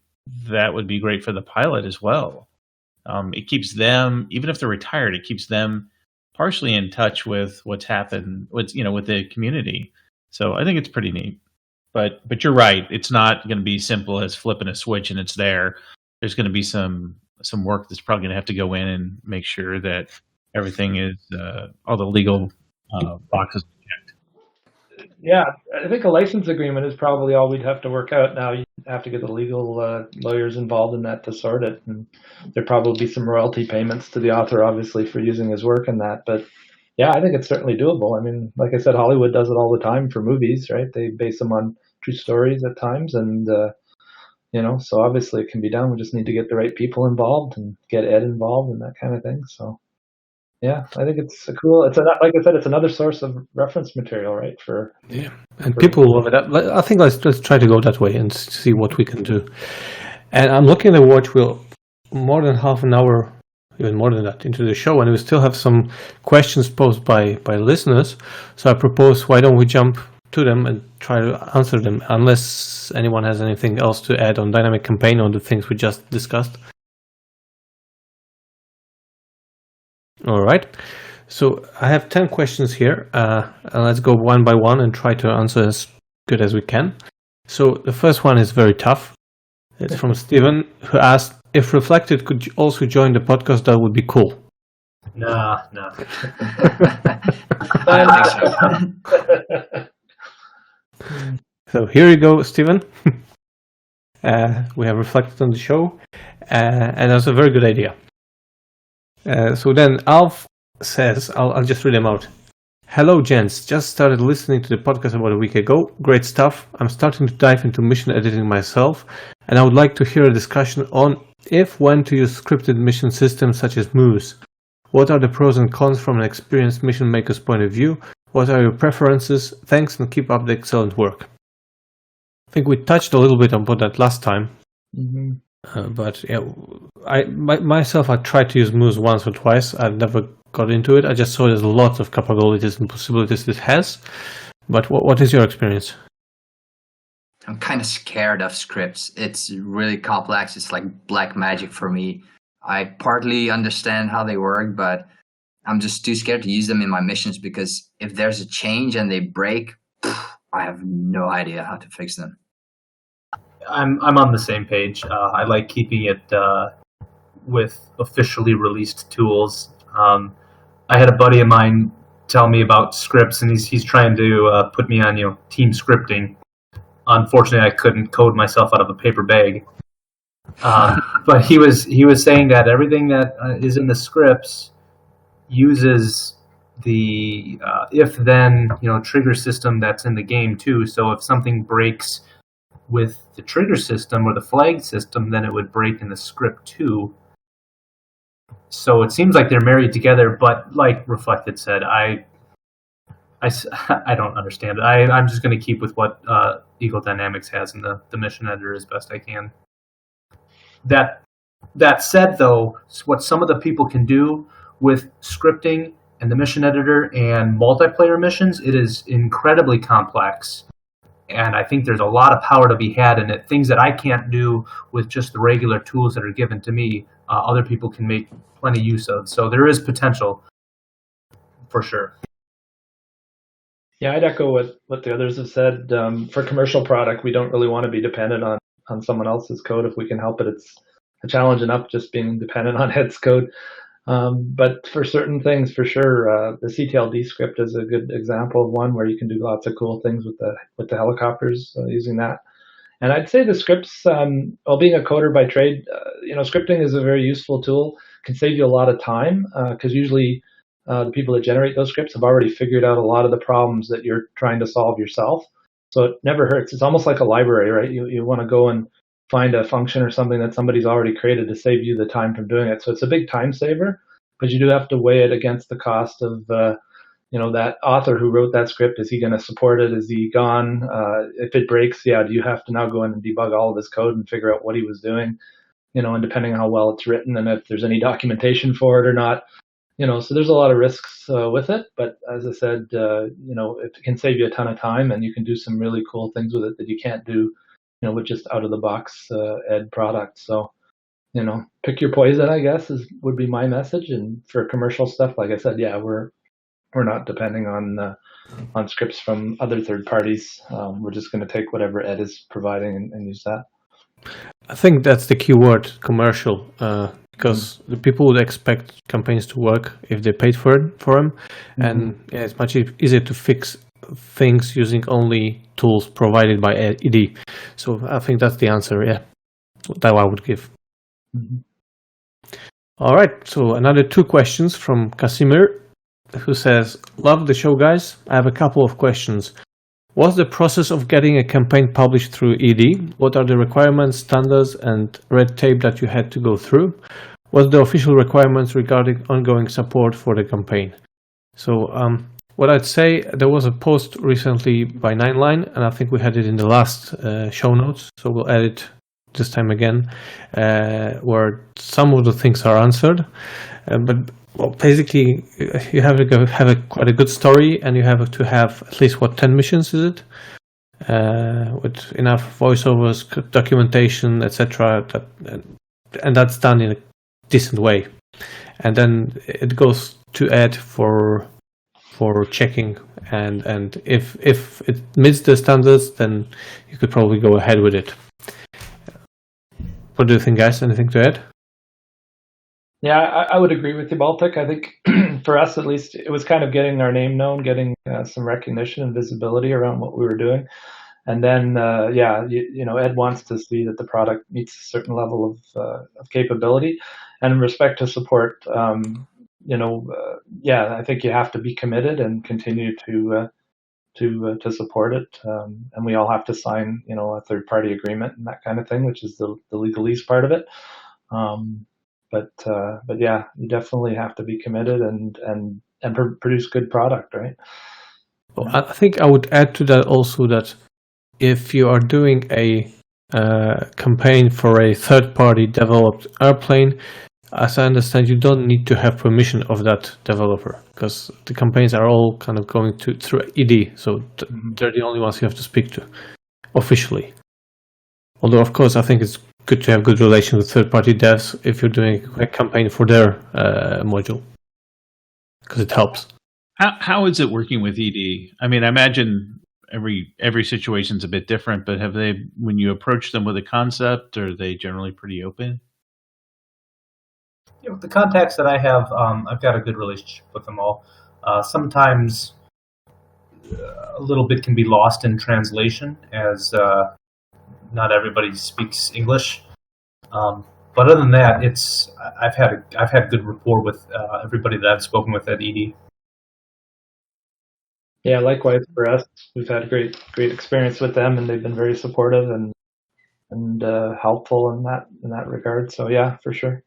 that would be great for the pilot as well. It keeps them, even if they're retired, it keeps them partially in touch with what's happened with the community. So I think it's pretty neat. But you're right. It's not going to be simple as flipping a switch and it's there. There's going to be some work that's probably going to have to go in and make sure that everything is all the legal boxes checked. Yeah, I think a license agreement is probably all we'd have to work out. Now you have to get the legal lawyers involved in that to sort it, and there'd probably be some royalty payments to the author, obviously, for using his work in that. But yeah, I think it's certainly doable. I mean, like I said, Hollywood does it all the time for movies, right? They base them on true stories at times, and so obviously it can be done. We just need to get the right people involved and get Ed involved and that kind of thing. So yeah, I think it's cool. Like I said, it's another source of reference material, right? And people love it. I think let's try to go that way and see what we can do. And I'm looking at the watch. We're more than half an hour, even more than that, into the show, and we still have some questions posed by listeners. So I propose, why don't we jump to them and try to answer them, unless anyone has anything else to add on Dynamic Campaign or the things we just discussed. All right. So I have 10 questions here, and let's go one by one and try to answer as good as we can. So the first one is very tough. It's from Steven, who asked, if Reflected could also join the podcast, that would be cool. No. I don't think so. So here you go, Steven. We have Reflected on the show, and that's a very good idea. So then Alf says, I'll just read them out. Hello, gents. Just started listening to the podcast about a week ago. Great stuff. I'm starting to dive into mission editing myself, and I would like to hear a discussion on when to use scripted mission systems such as Moose. What are the pros and cons from an experienced mission maker's point of view? What are your preferences? Thanks, and keep up the excellent work. I think we touched a little bit about that last time. Mm-hmm. But yeah, myself, I tried to use Moose once or twice. I never got into it. I just saw there's lots of capabilities and possibilities it has. But what is your experience? I'm kind of scared of scripts. It's really complex. It's like black magic for me. I partly understand how they work, but I'm just too scared to use them in my missions because if there's a change and they break, I have no idea how to fix them. I'm on the same page. I like keeping it with officially released tools. I had a buddy of mine tell me about scripts, and he's trying to put me on team scripting. Unfortunately, I couldn't code myself out of a paper bag. But he was saying that everything that is in the scripts uses the if-then trigger system that's in the game too. So if something breaks with the trigger system or the flag system, then it would break in the script too. So it seems like they're married together, but like Reflected said, I don't understand it. I'm just going to keep with what Eagle Dynamics has in the mission editor as best I can. That said, though, what some of the people can do with scripting and the mission editor and multiplayer missions, it is incredibly complex. And I think there's a lot of power to be had in it. Things that I can't do with just the regular tools that are given to me, other people can make plenty use of. So there is potential, for sure. Yeah, I'd echo what the others have said. For commercial product, we don't really want to be dependent on someone else's code if we can help it. It's a challenge enough just being dependent on heads code. But for certain things, for sure, the CTLD script is a good example of one where you can do lots of cool things with the helicopters using that. And I'd say the scripts, being a coder by trade, scripting is a very useful tool. Can save you a lot of time because usually the people that generate those scripts have already figured out a lot of the problems that you're trying to solve yourself. So it never hurts. It's almost like a library, right? You want to go and find a function or something that somebody's already created to save you the time from doing it. So it's a big time saver, but you do have to weigh it against the cost of, that author who wrote that script. Is he going to support it? Is he gone? If it breaks, do you have to now go in and debug all of his code and figure out what he was doing, and depending on how well it's written and if there's any documentation for it or not. So there's a lot of risks with it, but as I said, it can save you a ton of time and you can do some really cool things with it that you can't do, with just out of the box ed product. So, pick your poison, I guess, would be my message. And for commercial stuff, like I said, yeah, we're not depending on scripts from other third parties. We're just going to take whatever Ed is providing and use that. I think that's the key word, commercial, because the people would expect campaigns to work if they paid for them. Mm-hmm. And it's much easier to fix things using only tools provided by Edie. So I think that's the answer, that I would give. Mm-hmm. All right, so another 2 questions from Casimir, who says, "Love the show, guys. I have a couple of questions. What's the process of getting a campaign published through Edie? What are the requirements, standards, and red tape that you had to go through? What's the official requirements regarding ongoing support for the campaign?" So what I'd say, there was a post recently by 9line, and I think we had it in the last show notes, so we'll add it this time again, where some of the things are answered. But basically, you have to have quite a good story, and you have to have at least 10 missions, is it? With enough voiceovers, documentation, etc. And that's done in a decent way. And then it goes to Ed for checking, and if it meets the standards, then you could probably go ahead with it. What do you think, guys? Anything to add? Yeah, I would agree with you, Baltic. I think for us, at least, it was kind of getting our name known, getting some recognition and visibility around what we were doing. And then, Ed wants to see that the product meets a certain level of capability. And in respect to support, I think you have to be committed and continue to support it. And we all have to sign, a third-party agreement and that kind of thing, which is the legalese part of it. But yeah, you definitely have to be committed and produce good product, right? Well, I think I would add to that also that if you are doing a campaign for a third-party developed airplane, as I understand, you don't need to have permission of that developer because the campaigns are all kind of going through Edie, so they're the only ones you have to speak to officially. Although, of course, I think it's good to have good relations with third-party devs if you're doing a campaign for their module, because it helps. How is it working with Edie? I mean, I imagine every situation's a bit different, but have they, when you approach them with a concept, are they generally pretty open? The contacts that I have, I've got a good relationship with them all. Sometimes a little bit can be lost in translation, as not everybody speaks English. But other than that, I've had good rapport with everybody that I've spoken with at Edie. Yeah, likewise for us. We've had a great experience with them, and they've been very supportive and helpful in that regard. So yeah, for sure.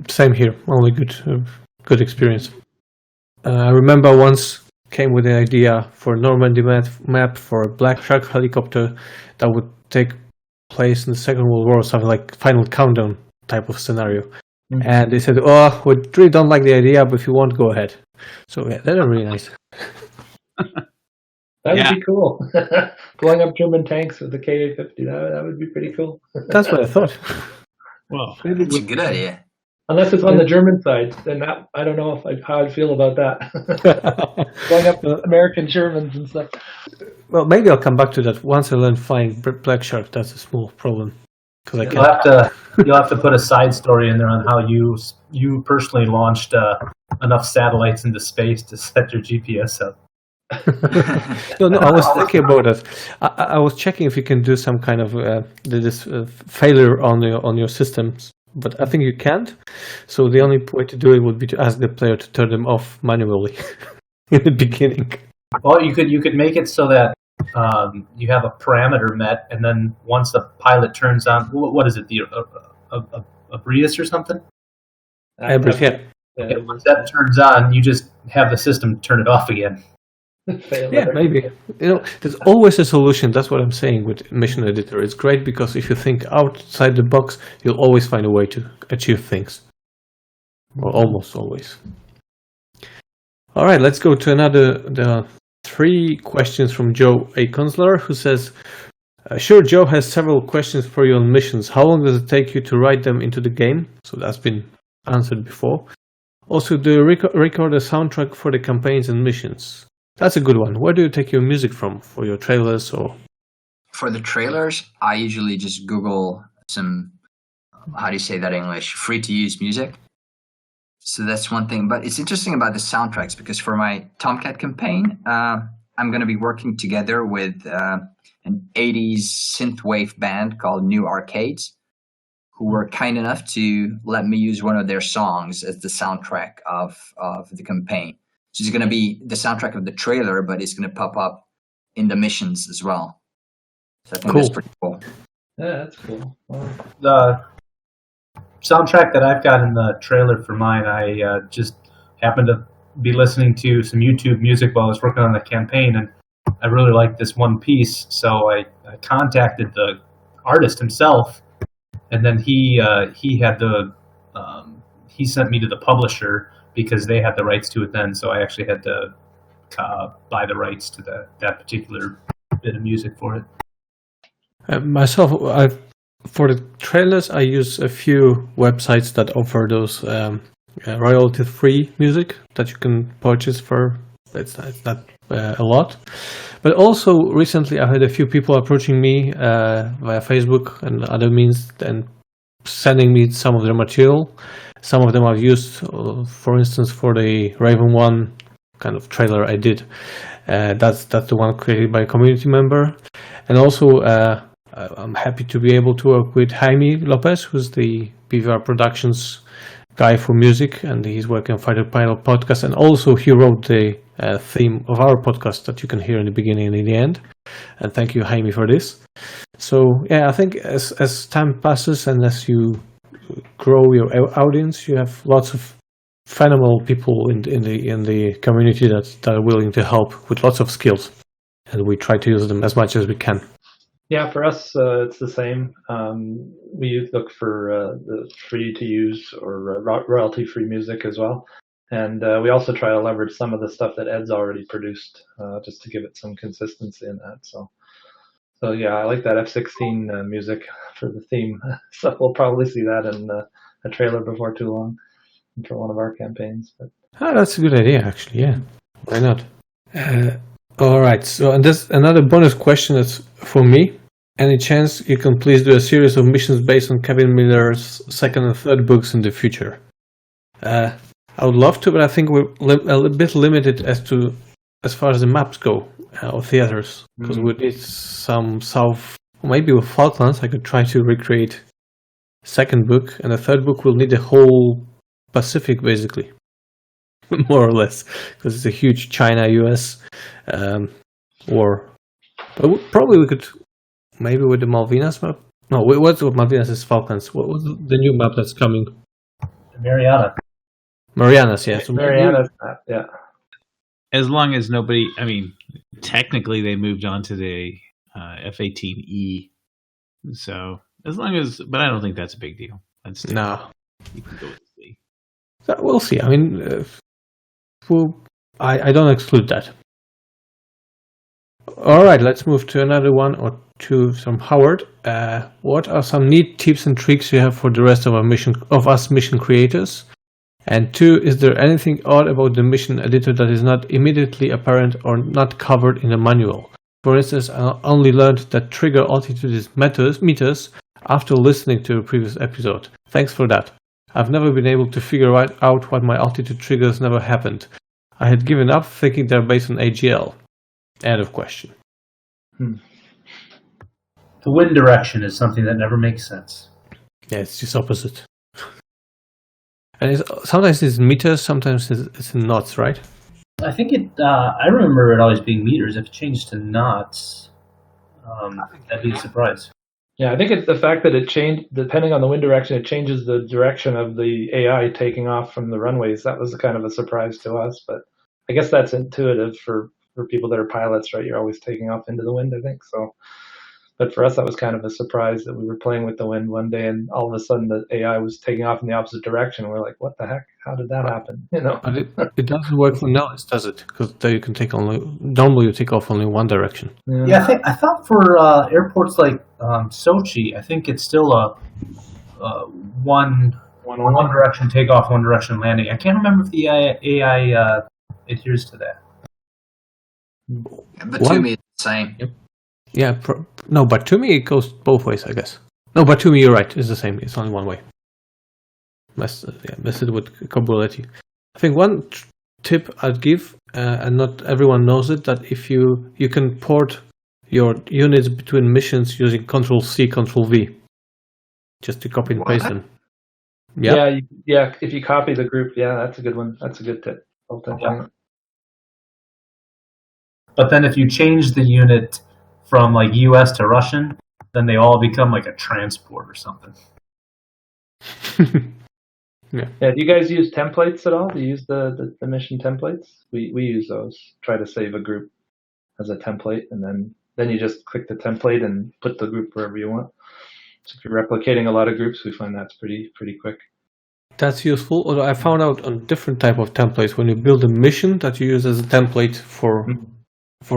Same here. Only good experience. I remember once came with the idea for Normandy map for a Black Shark helicopter that would take place in the Second World War, something like Final Countdown type of scenario. Mm-hmm. And they said, "Oh, we really don't like the idea, but if you want, go ahead." So yeah, they're really nice. That would be cool. Blowing up German tanks with the Ka-50. That would be pretty cool. That's what I thought. Well, it's a good idea. Unless it's on the German side, then I don't know how I'd feel about that. Blowing up American Germans and stuff. Well, maybe I'll come back to that once I learn flying Black Shark. That's a small problem. You'll have to put a side story in there on how you personally launched enough satellites into space to set your GPS up. No, I was thinking about that. I was checking if you can do some kind of this failure on your systems, but I think you can't. So the only way to do it would be to ask the player to turn them off manually in the beginning. Well, you could make it so that you have a parameter met, and then once the pilot turns on, what is it, a Brius or something? Yeah. Once that turns on, you just have the system turn it off again. Yeah, maybe. There's always a solution. That's what I'm saying with Mission Editor. It's great because if you think outside the box, you'll always find a way to achieve things. Or almost always. All right, let's go to the 3 questions from Joe A. Kunzler, who says, sure, Joe has several questions for you on missions. How long does it take you to write them into the game? So that's been answered before. Also, do you record a soundtrack for the campaigns and missions? That's a good one. Where do you take your music from for your trailers or? For the trailers, I usually just Google some, how do you say that in English? Free to use music. So that's one thing. But it's interesting about the soundtracks because for my Tomcat campaign, I'm going to be working together with an 80s synthwave band called New Arcades, who were kind enough to let me use one of their songs as the soundtrack of the campaign. So it's going to be the soundtrack of the trailer, but it's going to pop up in the missions as well. So I think that's pretty cool. Yeah, that's cool. Wow. The soundtrack that I've got in the trailer for mine, I just happened to be listening to some YouTube music while I was working on the campaign, and I really liked this one piece, so I contacted the artist himself, and then he sent me to the publisher because they had the rights to it then, so I actually had to buy the rights to that particular bit of music for it. Myself, for the trailers, I use a few websites that offer those royalty-free music that you can purchase for. It's not a lot, but also recently I had a few people approaching me via Facebook and other means and sending me some of their material. Some of them I've used, for instance, for the Raven 1 kind of trailer I did. That's the one created by a community member. And also, I'm happy to be able to work with Jaime Lopez, who's the PVR Productions guy for music, and he's working on Fighter Pilot podcast. And also, he wrote the theme of our podcast that you can hear in the beginning and in the end. And thank you, Jaime, for this. So, yeah, I think as time passes and as you grow your audience, you have lots of phenomenal people in the community that are willing to help with lots of skills, and we try to use them as much as we can. Yeah, for us, it's the same. We look for the free-to-use or royalty-free music as well. And we also try to leverage some of the stuff that Ed's already produced, just to give it some consistency in that. So yeah, I like that F-16 music for the theme. So we'll probably see that in a trailer before too long for one of our campaigns. But That's a good idea, actually. Yeah, why not? All right. So, and this another bonus question is for me. Any chance you can please do a series of missions based on Kevin Miller's second and third books in the future? I would love to, but I think we're a bit limited as far as the maps go of theaters, because we need some south, maybe with Falklands. I could try to recreate second book, and the third book will need the whole Pacific basically, more or less, because it's a huge China-US war. But probably we could. Maybe with the Malvinas map? No, what's what Malvinas is Falklands. What was the new map that's coming? Mariana. Marianas, yeah. So Mariana's map, yeah. As long as nobody, I mean, technically they moved on to the F-18E. So as long as, but I don't think that's a big deal. No. You can go with the So we'll see. I mean, I don't exclude that. All right, let's move to another one or two from Howard. What are some neat tips and tricks you have for the rest of us mission creators? And 2, is there anything odd about the mission editor that is not immediately apparent or not covered in the manual? For instance, I only learned that trigger altitude is meters after listening to a previous episode. Thanks for that. I've never been able to figure out what my altitude triggers never happened. I had given up thinking they're based on AGL. End of question. The wind direction is something that never makes sense. Yeah, it's just opposite. And sometimes it's meters, sometimes it's in knots, right? I think I remember it always being meters. If it changed to knots, that'd be a surprise. Yeah, I think it's the fact that it changed, depending on the wind direction, it changes the direction of the AI taking off from the runways. That was kind of a surprise to us, but I guess that's intuitive for people that are pilots, right? You're always taking off into the wind, I think. So, but for us, that was kind of a surprise that we were playing with the wind one day, and all of a sudden the AI was taking off in the opposite direction. We're like, "What the heck? How did that happen?" You know. But it doesn't work for noise, does it? Because there you can take normally you take off only one direction. Yeah, I thought for airports like Sochi, I think it's still a one direction takeoff, one direction landing. I can't remember if the AI adheres to that. But to me, it's the same. Yep. Yeah, no, but to me it goes both ways, I guess. No, but to me you're right. It's the same. It's only one way. Mess it with capability. I think one tip I'd give, and not everyone knows it, that if you can port your units between missions using Control-C, Control-V, just to copy and paste them. Yeah. If you copy the group, that's a good one. That's a good tip. Yeah. But then if you change the unit from like US to Russian, then they all become like a transport or something. Yeah. Do you guys use templates at all? Do you use the mission templates? We use those. Try to save a group as a template, and then you just click the template and put the group wherever you want. So if you're replicating a lot of groups, we find that's pretty quick. That's useful. Although I found out on different type of templates, when you build a mission that you use as a template for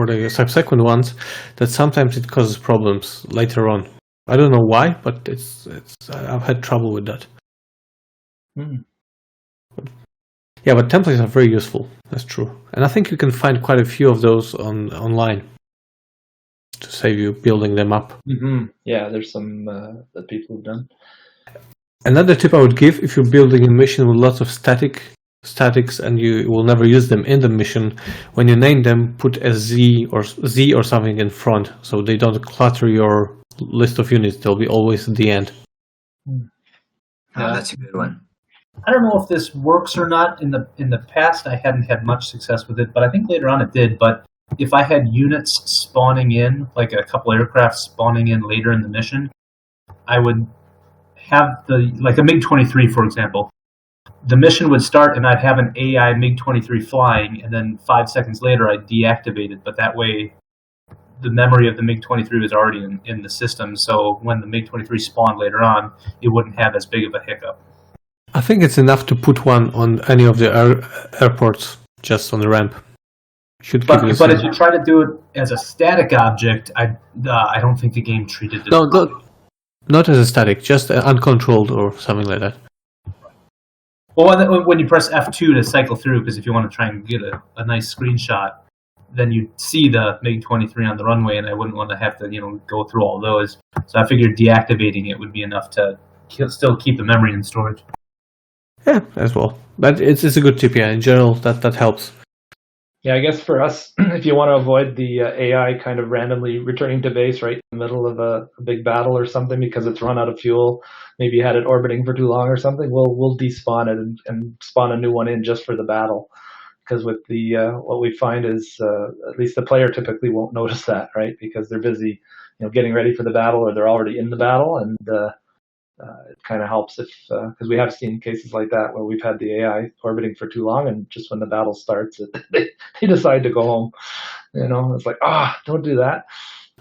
the subsequent ones, that sometimes it causes problems later on. I don't know why, but I've had trouble with that. Yeah, but templates are very useful. That's true, and I think you can find quite a few of those online to save you building them up. Yeah, there's some that people have done. Another tip I would give, if you're building a mission with lots of statics and you will never use them in the mission, when you name them, put a Z or something in front, so they don't clutter your list of units. They'll be always at the end. That's a good one. I don't know if this works or not. In the past, I hadn't had much success with it, but I think later on it did. But if I had units spawning in, like a couple aircraft spawning in later in the mission, I would have like a MiG-23, for example. The mission would start, and I'd have an AI MiG-23 flying, and then 5 seconds later, I'd deactivate it. But that way, the memory of the MiG-23 was already in the system, so when the MiG-23 spawned later on, it wouldn't have as big of a hiccup. I think it's enough to put one on any of the airports, just on the ramp. But if you try to do it as a static object, I don't think the game treated it. No, not as a static, just uncontrolled or something like that. Well, when you press F2 to cycle through, because if you want to try and get a nice screenshot, then you see the MiG-23 on the runway, and I wouldn't want to have to go through all those. So I figured deactivating it would be enough to still keep the memory in storage. Yeah, as well. But it's a good tip, yeah. In general, that helps. Yeah, I guess for us, if you want to avoid the AI kind of randomly returning to base right in the middle of a big battle or something because it's run out of fuel, maybe you had it orbiting for too long or something, we'll despawn it and spawn a new one in just for the battle. Because with the what we find is at least the player typically won't notice that, right? Because they're busy, getting ready for the battle or they're already in the battle, and it kind of helps if because we have seen cases like that where we've had the AI orbiting for too long, and just when the battle starts, they decide to go home. It's like, don't do that.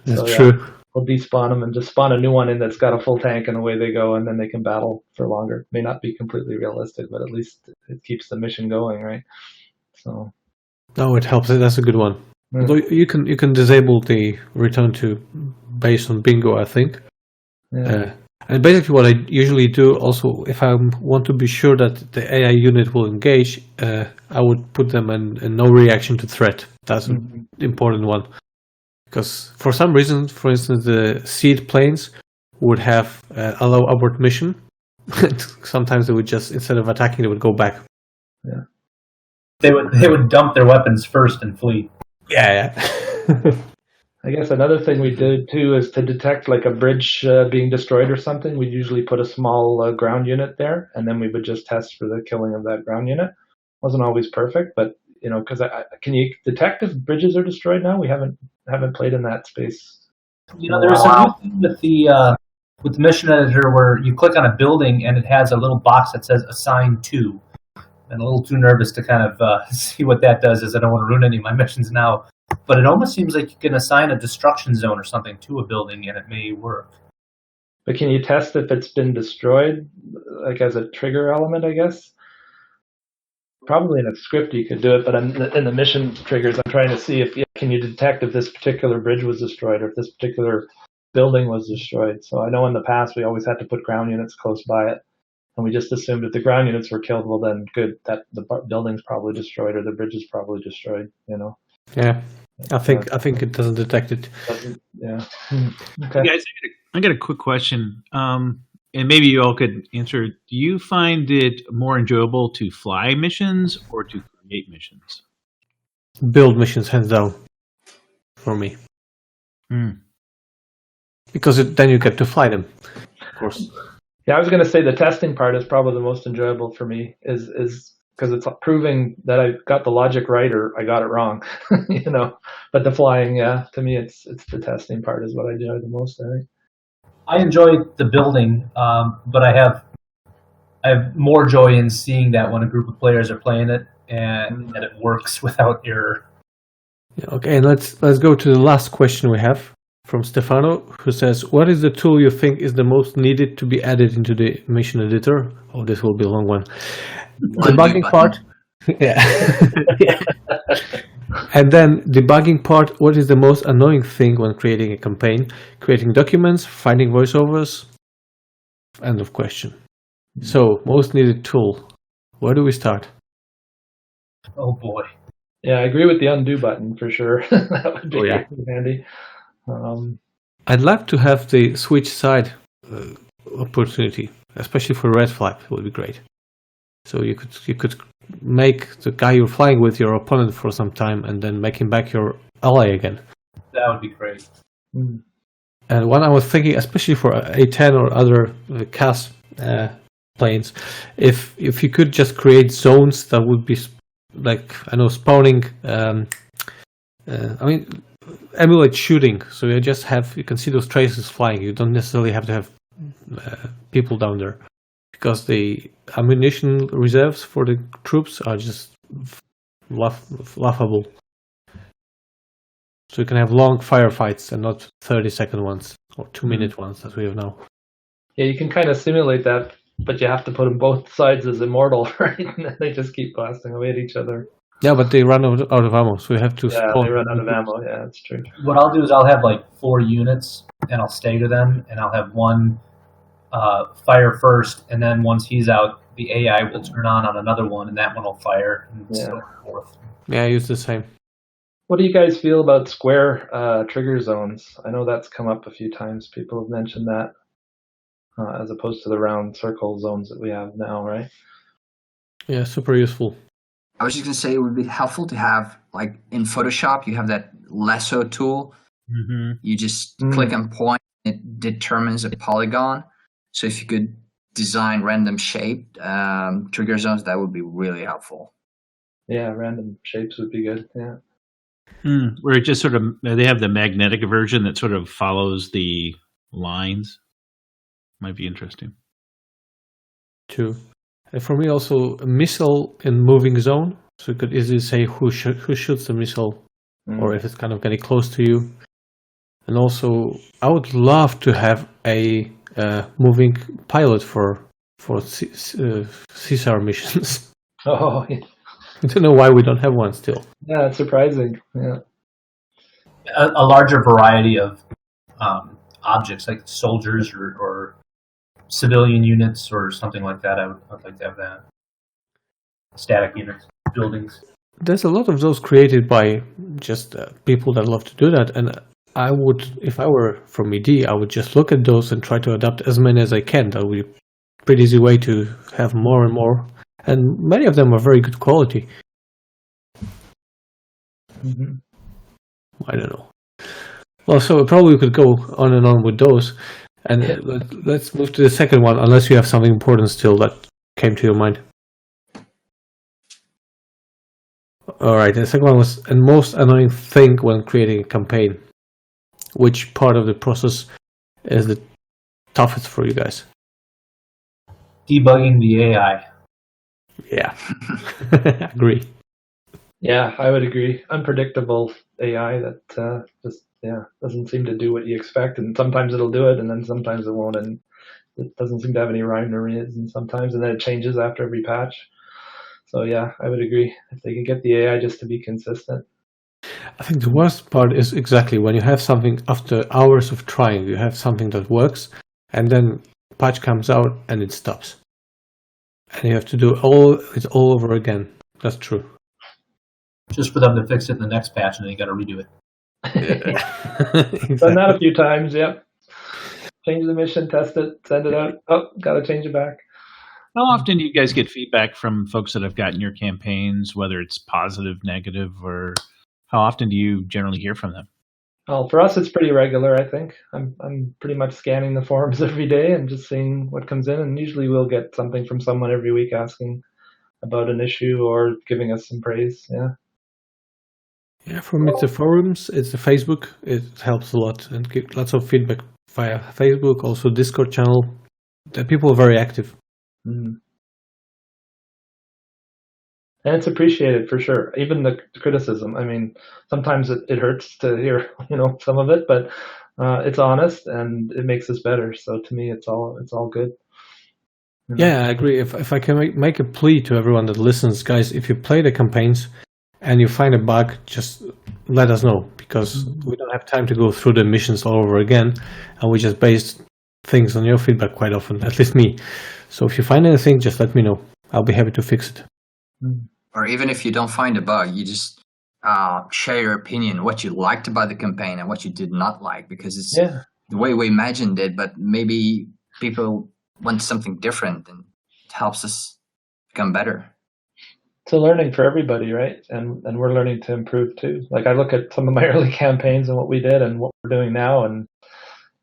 That's true. We'll despawn them and just spawn a new one in that's got a full tank, and away they go, and then they can battle for longer. May not be completely realistic, but at least it keeps the mission going, right? So. No, it helps. That's a good one. Mm. Although you can disable the return to base on bingo, I think. Yeah. And basically what I usually do also, if I want to be sure that the AI unit will engage, I would put them in no reaction to threat. That's an important one. Because for some reason, for instance, the seed planes would have allow abort mission. Sometimes they would just, instead of attacking, they would go back. Yeah. They would dump their weapons first and flee. Yeah. I guess another thing we did too is to detect like a bridge being destroyed or something. We'd usually put a small ground unit there, and then we would just test for the killing of that ground unit. Wasn't always perfect, but because can you detect if bridges are destroyed now? We haven't played in that space. There's a new thing with the mission editor where you click on a building and it has a little box that says assign to. I'm a little too nervous to kind of see what that does, as I don't want to ruin any of my missions now. But it almost seems like you can assign a destruction zone or something to a building, and it may work. But can you test if it's been destroyed, like as a trigger element, I guess? Probably in a script you could do it, but in the mission triggers, I'm trying to see can you detect if this particular bridge was destroyed or if this particular building was destroyed. So I know in the past we always had to put ground units close by it. And we just assumed if the ground units were killed, well then good, that the building's probably destroyed or the bridge is probably destroyed, Yeah. I think it doesn't detect it. Yeah. Okay. Guys, I got a quick question. And maybe you all could answer. Do you find it more enjoyable to fly missions or to create missions? Build missions, hands down, for me. Because then you get to fly them, of course. Yeah, I was going to say the testing part is probably the most enjoyable for me, is because it's proving that I got the logic right or I got it wrong, But the flying, to me, it's the testing part is what I enjoy the most, I think. I enjoy the building, but I have more joy in seeing that when a group of players are playing it and that it works without error. Yeah, okay, and let's go to the last question we have from Stefano, who says, what is the tool you think is the most needed to be added into the mission editor? Oh, this will be a long one. Debugging part. Yeah. And then debugging part, what is the most annoying thing when creating a campaign? Creating documents, finding voiceovers? End of question. So, most needed tool. Where do we start? Oh boy. Yeah, I agree with the undo button for sure. That would be handy. I'd like to have the switch side opportunity, especially for red flag. It would be great. So you could make the guy you're flying with your opponent for some time, and then make him back your ally again. That would be great. And one I was thinking, especially for A10 or other CAS planes, if you could just create zones that would be like spawning. Emulate shooting, so you can see those traces flying. You don't necessarily have to have people down there, because the ammunition reserves for the troops are just laughable. So you can have long firefights and not 30-second ones or 2-minute ones as we have now. Yeah, you can kind of simulate that, but you have to put them both sides as immortal, right? And then they just keep blasting away at each other. Yeah, but they run out of ammo, so you have to Yeah, spawn. they run out of ammo. Yeah, that's true. What I'll do is I'll have like 4 units, and I'll stagger them, and I'll have one fire first, and then once he's out, the AI will turn on another one, and that one will fire, and so forth. Yeah, I use the same. What do you guys feel about square trigger zones? I know that's come up a few times. People have mentioned that as opposed to the round circle zones that we have now, right? Yeah, super useful. I was just going to say it would be helpful to have, like in Photoshop, you have that lasso tool. Mm-hmm. You just click on point, it determines a polygon. So if you could design random shaped trigger zones, that would be really helpful. Yeah, random shapes would be good. Yeah. Where it just sort of, they have the magnetic version that sort of follows the lines. Might be interesting. True. And for me also, a missile in moving zone. So you could easily say who shoots the missile, or if it's kind of getting close to you. And also, I would love to have a moving pilot for CSAR missions. Oh, yeah. I don't know why we don't have one still. Yeah, it's surprising. Yeah. A larger variety of objects, like soldiers or civilian units or something like that. I'd like to have that. Static units, buildings. There's a lot of those created by just people that love to do that, and I would, if I were from ED, I would just look at those and try to adapt as many as I can. That would be a pretty easy way to have more and more, and many of them are very good quality. Mm-hmm. I don't know. Well, so probably we could go on and on with those, and let's move to the second one, unless you have something important still that came to your mind. Alright, the second one was the most annoying thing when creating a campaign. Which part of the process is the toughest for you guys? Debugging the AI. Yeah, agree. Yeah, I would agree. Unpredictable AI that just doesn't seem to do what you expect, and sometimes it'll do it, and then sometimes it won't, and it doesn't seem to have any rhyme or reason sometimes, and then it changes after every patch. So yeah, I would agree. If they can get the AI just to be consistent. I think the worst part is exactly when you have something after hours of trying, you have something that works, and then patch comes out and it stops. And you have to do it all over again. That's true. Just for them to fix it in the next patch, and then you got to redo it. Exactly. Done that a few times, yep. Change the mission, test it, send it out. Oh, got to change it back. How often do you guys get feedback from folks that have gotten your campaigns, whether it's positive, negative, or how often do you generally hear from them? Well, for us, it's pretty regular, I think. I'm pretty much scanning the forums every day and just seeing what comes in, and usually we'll get something from someone every week asking about an issue or giving us some praise, yeah. Yeah, for me, it's the forums, it's the Facebook. It helps a lot and give lots of feedback via Facebook, also Discord channel. The people are very active. Mm. And it's appreciated for sure. Even the criticism. I mean, sometimes it hurts to hear, some of it, but it's honest and it makes us better. So to me, it's all good. Yeah, I agree. If I can make a plea to everyone that listens, guys, if you play the campaigns and you find a bug, just let us know, because we don't have time to go through the missions all over again, and we just base things on your feedback quite often, at least me. So if you find anything, just let me know. I'll be happy to fix it. Or even if you don't find a bug, you just share your opinion, what you liked about the campaign and what you did not like, because it's the way we imagined it, but maybe people want something different, and it helps us become better. It's a learning for everybody, right? And we're learning to improve too. Like I look at some of my early campaigns and what we did and what we're doing now, and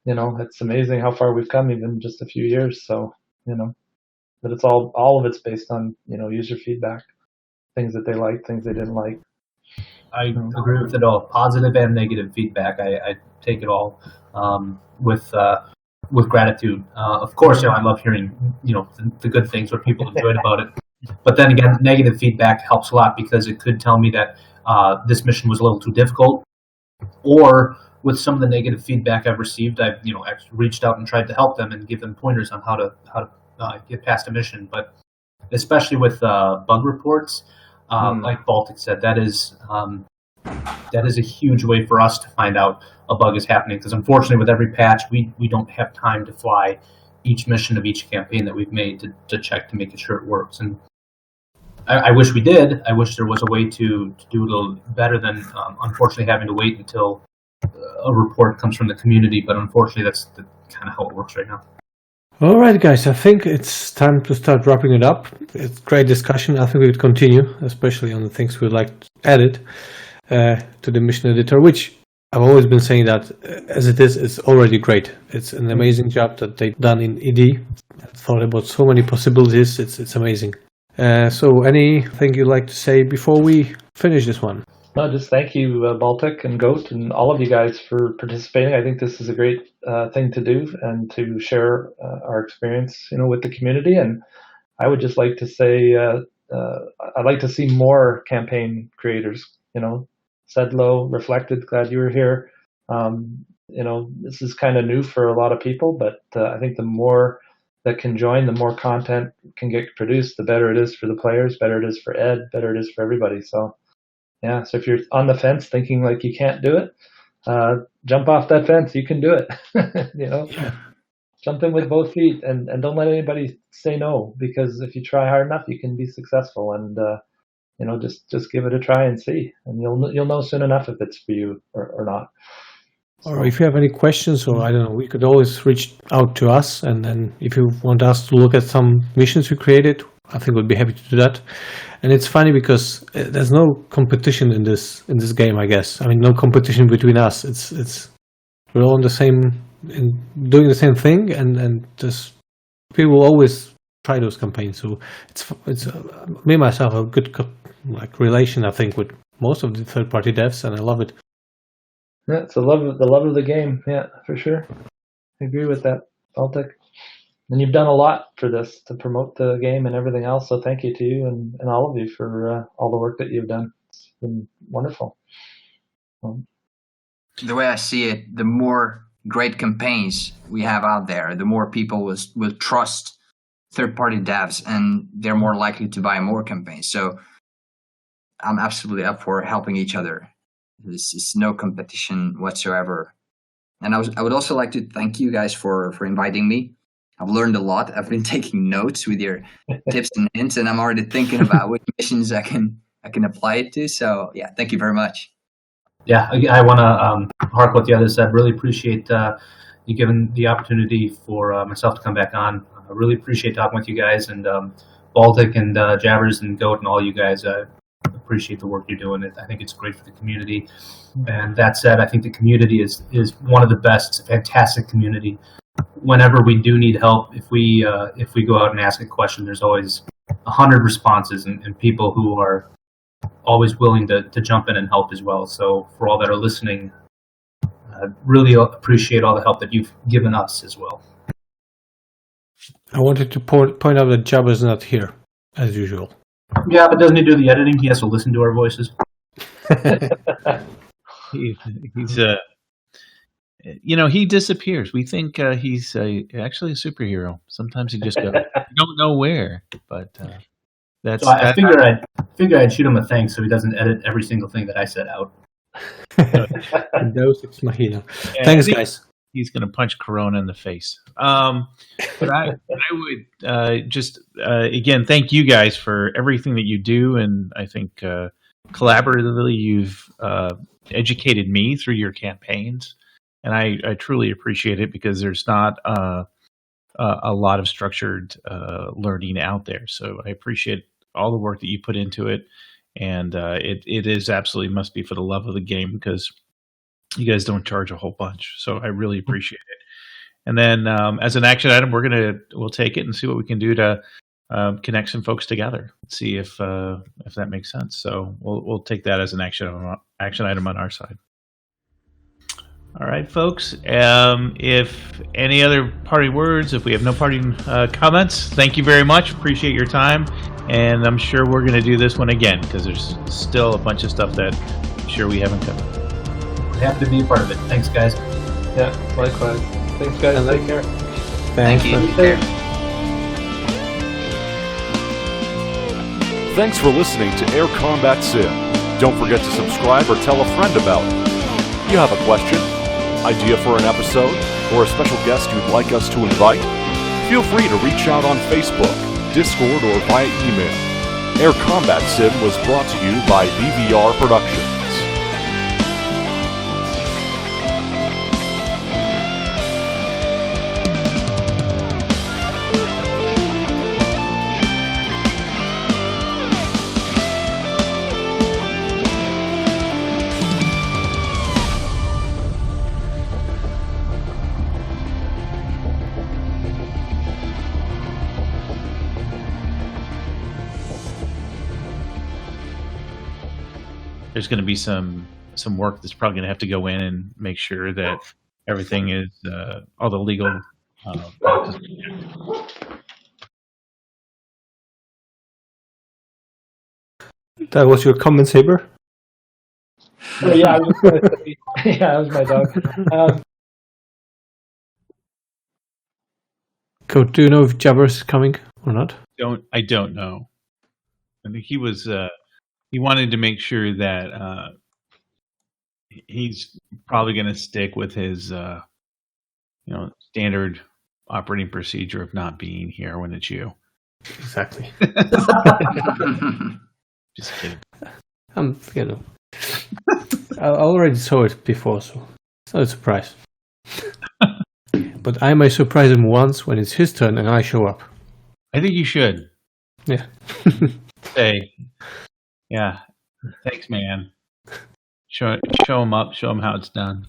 it's amazing how far we've come even just a few years. So, but it's all of it's based on, user feedback, things that they liked, things they didn't like. I agree with it all, positive and negative feedback. I take it all with gratitude. Of course, I love hearing, the good things, what people enjoyed about it. But then again, negative feedback helps a lot, because it could tell me that this mission was a little too difficult, or with some of the negative feedback I've received, I've reached out and tried to help them and give them pointers on how to get past a mission. But especially with bug reports, like Baltic said, that is a huge way for us to find out a bug is happening, because unfortunately with every patch we don't have time to fly each mission of each campaign that we've made to check to make sure it works. And I wish we did. I wish there was a way to do it a little better than unfortunately having to wait until a report comes from the community, but unfortunately that's kind of how it works right now. All right, guys, I think it's time to start wrapping it up. It's great discussion. I think we would continue, especially on the things we'd like added to the mission editor, which I've always been saying that as it is, it's already great. It's an amazing job that they've done in Edie. I've thought about so many possibilities. It's amazing. So anything you'd like to say before we finish this one? No, just thank you, Baltic and Goat, and all of you guys for participating. I think this is a great thing to do and to share our experience, with the community. And I would just like to say I'd like to see more campaign creators. Sedlow, Reflected, glad you were here. This is kind of new for a lot of people, but I think the more that can join, the more content can get produced, the better it is for the players, better it is for Ed, better it is for everybody. So yeah, so if you're on the fence thinking like you can't do it, jump off that fence. You can do it. Yeah. Jump in with both feet and don't let anybody say no, because if you try hard enough, you can be successful. And just give it a try and see, and you'll know soon enough if it's for you or not. Or if you have any questions, or I don't know, we could always reach out to us. And then if you want us to look at some missions we created, I think we'd be happy to do that. And it's funny because there's no competition in this game, I guess. I mean, no competition between us. It's we're all doing the same thing, and just people always try those campaigns. So it's me myself a good relation, I think, with most of the third-party devs, and I love it. Yeah, it's the love of the game. Yeah, for sure. I agree with that, Baltic. And you've done a lot for this to promote the game and everything else. So thank you to you and all of you for all the work that you've done. It's been wonderful. The way I see it, the more great campaigns we have out there, the more people will trust third-party devs, and they're more likely to buy more campaigns. So I'm absolutely up for helping each other. There's no competition whatsoever. And I would also like to thank you guys for inviting me. I've learned a lot. I've been taking notes with your tips and hints, and I'm already thinking about which missions I can apply it to. So yeah, thank you very much. Yeah, I want to hark what the others said. Really appreciate you giving the opportunity for myself to come back on. I really appreciate talking with you guys, and Baltic and Jabbers and Goat and all you guys. Appreciate the work you're doing. I think it's great for the community. And that said, I think the community is one of the best. It's a fantastic community. Whenever we do need help, if we go out and ask a question, there's always 100 responses and people who are always willing to jump in and help as well. So for all that are listening, I really appreciate all the help that you've given us as well. I wanted to point out that Jabba's not here, as usual. Yeah, but doesn't he do the editing? He has to listen to our voices. He's he disappears. We think he's actually a superhero. Sometimes he just goes. We don't know where, but that's. So I figure I'd shoot him a thanks so he doesn't edit every single thing that I set out. Deus Ex Machina. Thanks, guys. He's going to punch Corona in the face. But I would just again thank you guys for everything that you do, and I think collaboratively you've educated me through your campaigns, and I truly appreciate it, because there's not a lot of structured learning out there. So I appreciate all the work that you put into it, and it is absolutely must be for the love of the game, because you guys don't charge a whole bunch. So I really appreciate it. And then as an action item, we'll take it and see what we can do to connect some folks together. See if that makes sense. So we'll take that as an action item on our side. All right, folks. If any other parting words, if we have no parting comments, thank you very much. Appreciate your time. And I'm sure we're going to do this one again, because there's still a bunch of stuff that I'm sure we haven't covered. happy to be a part of it. Thanks, guys. Yeah, likewise. Thanks, guys. And Take care. Thank you. Take care. Thanks for listening to Air Combat Sim. Don't forget to subscribe or tell a friend about it. You have a question, idea for an episode, or a special guest you'd like us to invite? Feel free to reach out on Facebook, Discord, or via email. Air Combat Sim was brought to you by BVR Productions. There's going to be some work that's probably going to have to go in and make sure that everything is all the legal boxes. That was your comment, Sabre? Oh, yeah, I was just gonna say, yeah, that was my dog. Coach, do you know if Jabbers is coming or not? I don't know. I think he was he wanted to make sure that he's probably going to stick with his standard operating procedure of not being here when it's you. Exactly. Just kidding. I already saw it before, so it's not a surprise. But I may surprise him once when it's his turn and I show up. I think you should. Yeah. Say, yeah, thanks, man. Show him up. Show him how it's done.